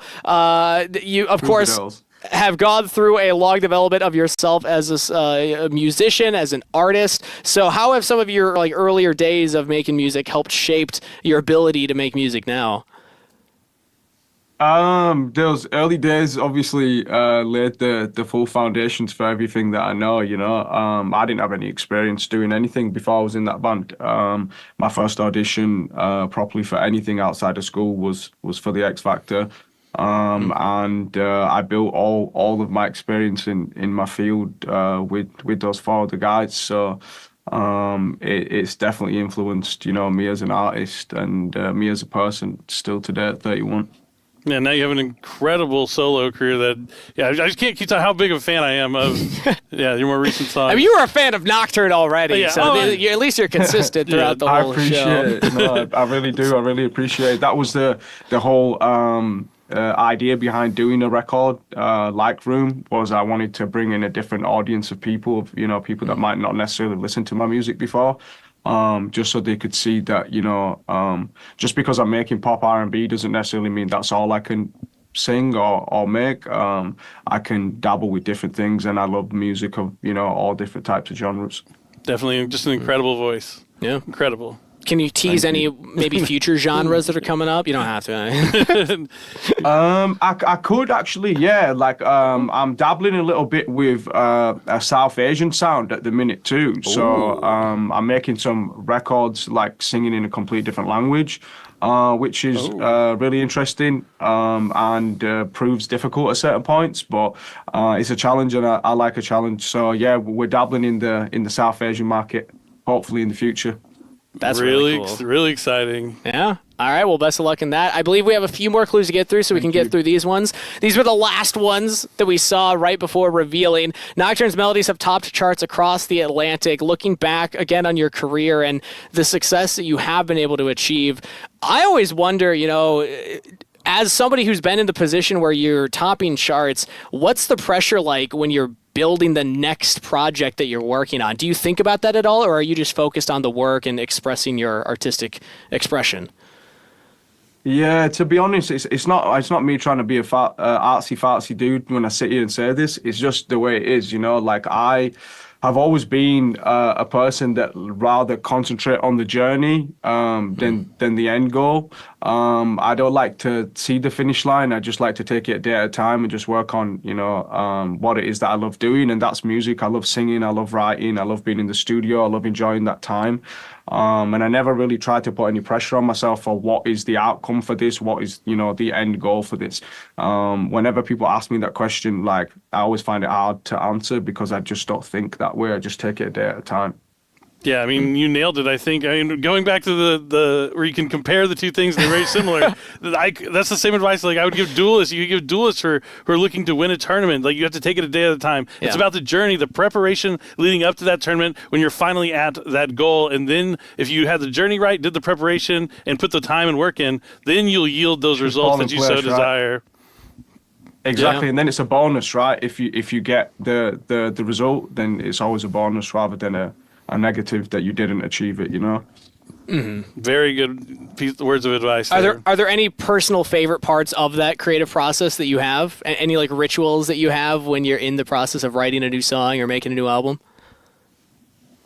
you, of course, Troubadours. have gone through a long development of yourself as a musician, as an artist. So how have some of your like earlier days of making music helped shaped your ability to make music now? Those early days obviously laid the full foundations for everything that I know, I didn't have any experience doing anything before I was in that band. My first audition properly for anything outside of school was for the X Factor. And I built all of my experience in my field with those 4 other guys. So it's definitely influenced, me as an artist and me as a person still today at 31. Yeah, now you have an incredible solo career that, I just can't keep telling how big of a fan I am of, your more recent songs. I mean, you were a fan of Nocturne already, Yeah. so at least you're consistent throughout the I whole appreciate show. it. No, I really do. I really appreciate it. That was the whole idea behind doing a record like Room, was I wanted to bring in a different audience of people, people that might not necessarily listen to my music before. Just so they could see that, just because I'm making pop R&B doesn't necessarily mean that's all I can sing or make. I can dabble with different things, and I love music of, all different types of genres. Definitely just an incredible voice. Yeah. Incredible. Can you tease any maybe future genres that are coming up? You don't have to. I could actually, yeah. Like, I'm dabbling a little bit with a South Asian sound at the minute too. So, I'm making some records like singing in a completely different language, which is really interesting and proves difficult at certain points. But it's a challenge, and I like a challenge. So yeah, we're dabbling in the South Asian market. Hopefully in the future. That's really cool. Really exciting. Yeah. All right. Well, best of luck in that. I believe we have a few more clues to get through, so we can get through these ones. These were the last ones that we saw right before revealing. Nocturne's melodies have topped charts across the Atlantic. Looking back again on your career and the success that you have been able to achieve, I always wonder, as somebody who's been in the position where you're topping charts, what's the pressure like when you're building the next project that you're working on? Do you think about that at all, or are you just focused on the work and expressing your artistic expression? Yeah, to be honest, it's not me trying to be a artsy fartsy dude when I sit here and say this. It's just the way it is, Like, I have always been a person that rather concentrate on the journey than the end goal. I don't like to see the finish line. I just like to take it a day at a time and just work on, what it is that I love doing, and that's music. I love singing. I love writing. I love being in the studio. I love enjoying that time. And I never really try to put any pressure on myself for what is the outcome for this, what is, the end goal for this. Whenever people ask me that question, like, I always find it hard to answer because I just don't think that way. I just take it a day at a time. Yeah, I mean, you nailed it, I think. I mean, going back to the where you can compare the two things, they're very similar. That's the same advice like I would give duelists. You could give duelists who are looking to win a tournament. Like, you have to take it a day at a time. Yeah. It's about the journey, the preparation leading up to that tournament when you're finally at that goal. And then if you had the journey right, did the preparation, and put the time and work in, then you'll yield those results that you so desire. Exactly, and then it's a bonus, right? If you get the result, then it's always a bonus rather than a negative that you didn't achieve it, Mm-hmm. Very good words of advice. Are there any personal favorite parts of that creative process that you have? Any like rituals that you have when you're in the process of writing a new song or making a new album?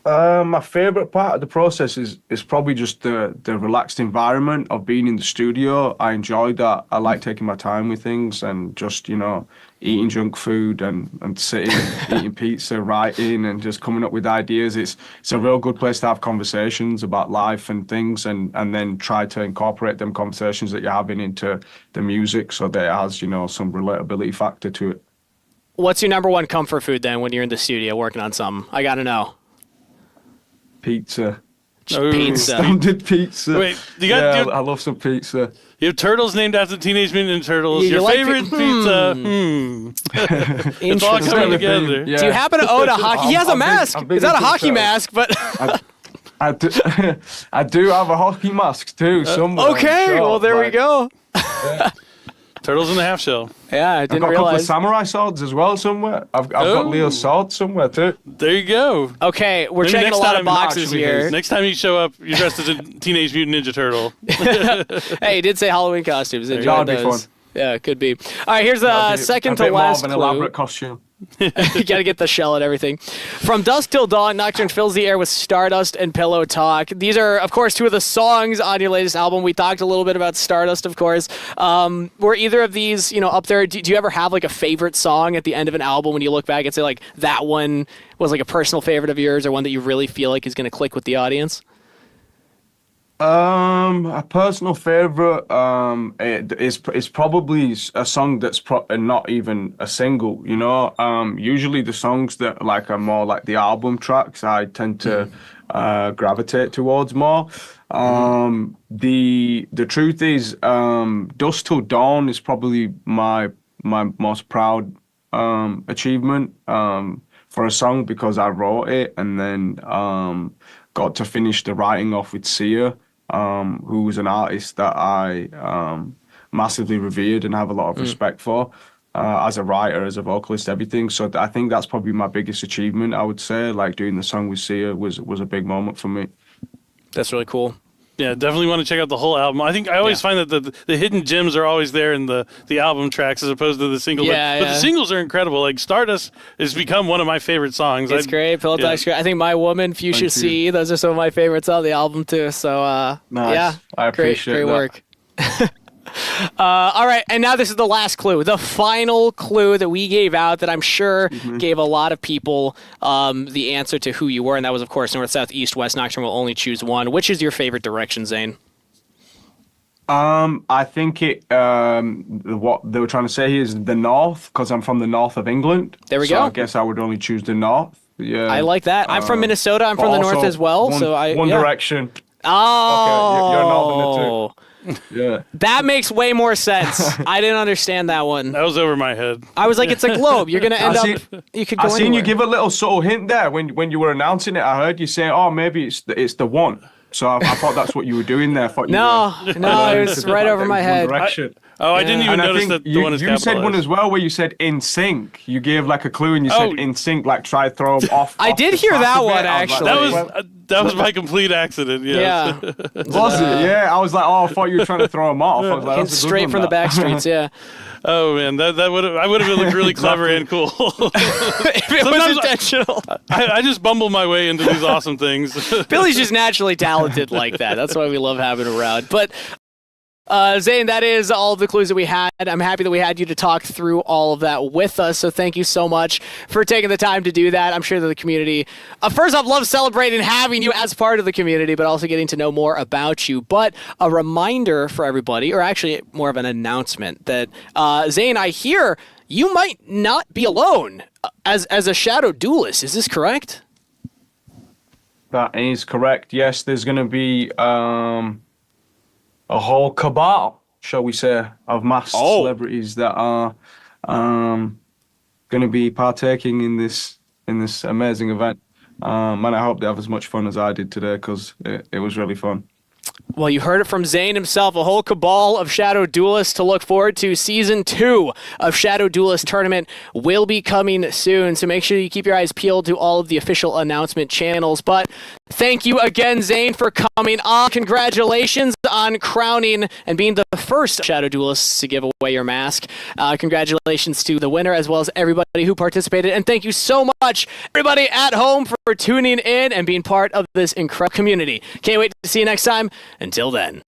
My favorite part of the process is probably just the relaxed environment of being in the studio. I enjoy that. I like taking my time with things and just, eating junk food and sitting, eating pizza, writing, and just coming up with ideas. It's a real good place to have conversations about life and things, and then try to incorporate them conversations that you're having into the music so that it has, some relatability factor to it. What's your number one comfort food then when you're in the studio working on something? I got to know. Pizza. Pizza. Standard pizza. Wait, I love some pizza. You have turtles named after Teenage Mutant Ninja Turtles. You Your like favorite pizza? It's all coming together. Yeah. Do you happen to own a hockey? He has a mask. It's not a hockey mask, but I do have a hockey mask too somewhere. okay. Sure, well, there we go. Turtles in the half shell. Yeah, I I've didn't got a couple of realize. samurai swords as well somewhere. I've got Leo's sword somewhere too. There you go. Okay, we're Maybe checking a next lot of time- boxes Actually, here. Next time you show up, you're dressed as a Teenage Mutant Ninja Turtle. Hey, he did say Halloween costumes. Enjoy That'd be those. fun. Yeah, it could be. All right, here's a second to a bit last more of an clue. elaborate costume. You got to get the shell and everything. From dusk till dawn, Nocturne fills the air with stardust and pillow talk. These are, of course, two of the songs on your latest album. We talked a little bit about Stardust, of course. Were either of these, up there? Do you ever have like a favorite song at the end of an album when you look back and say like that one was like a personal favorite of yours, or one that you really feel like is going to click with the audience? A personal favorite is probably a song that's not even a single. Usually the songs that like are more like the album tracks, I tend to gravitate towards more. The truth is, Dusk Till Dawn is probably my most proud achievement for a song, because I wrote it and then got to finish the writing off with Sia, who was an artist that I massively revered and have a lot of respect for. As a writer, as a vocalist, everything. So I think that's probably my biggest achievement, I would say. Like, doing the song with Sia was a big moment for me. That's really cool. Yeah, definitely want to check out the whole album. I think I always find that the hidden gems are always there in the album tracks as opposed to the singles. But the singles are incredible. Like, Stardust has become one of my favorite songs. It's great. Pillow Talk's great. I think My Woman, Fuchsia Sea, those are some of my favorites on the album too. So nice. Yeah, I appreciate great that. work. All right, and now this is the last clue, the final clue that we gave out that I'm sure gave a lot of people the answer to who you were, and that was, of course, north, south, east, west. Nocturne will only choose one. Which is your favorite direction, Zane? I think what they were trying to say here is the north, because I'm from the north of England. There we so go. I guess I would only choose the north. Yeah, I like that. I'm from Minnesota. I'm from the north as well. One Direction. Oh. Okay, you're northern too. Yeah. That makes way more sense. I didn't understand that one. That was over my head. I was like, it's a globe. You're going to end up... You could go I seen anywhere. you give a little subtle hint there when you were announcing it. I heard you say, "Oh, maybe it's the one." So I thought that's what you were doing there. No, it was right over my head. I didn't even notice that the one is you said one capitalized. as well where you said "in sync." You gave like a clue and you said "in sync," like try to throw them off. I did the hear track that a bit. one, I was like, actually. That was by complete accident. Yes. Yeah. Was it? Yeah, I was like, oh, I thought you were trying to throw them off. I was like, Came that's a good straight one, from the that. back streets, yeah. Oh man, I would have looked really clever and cool. If it was intentional. I just bumble my way into these awesome things. Billy's just naturally talented like that. That's why we love having him around. But Zane, that is all the clues that we had. I'm happy that we had you to talk through all of that with us. So thank you so much for taking the time to do that. I'm sure that the community, first off, loves celebrating having you as part of the community, but also getting to know more about you. But a reminder for everybody, or actually more of an announcement, that Zane, I hear you might not be alone as a Shadow Duelist. Is this correct? That is correct. Yes, there's going to be a whole cabal, shall we say, of masked celebrities that are going to be partaking in this amazing event. And I hope they have as much fun as I did today, because it was really fun. Well, you heard it from Zane himself, a whole cabal of Shadow Duelists to look forward to. Season 2 of Shadow Duelist Tournament will be coming soon, so make sure you keep your eyes peeled to all of the official announcement channels. But thank you again, Zane, for coming on. Congratulations on crowning and being the first Shadow Duelists to give away your mask. Congratulations to the winner, as well as everybody who participated. And thank you so much, everybody at home, for tuning in and being part of this incredible community. Can't wait to see you next time. Until then.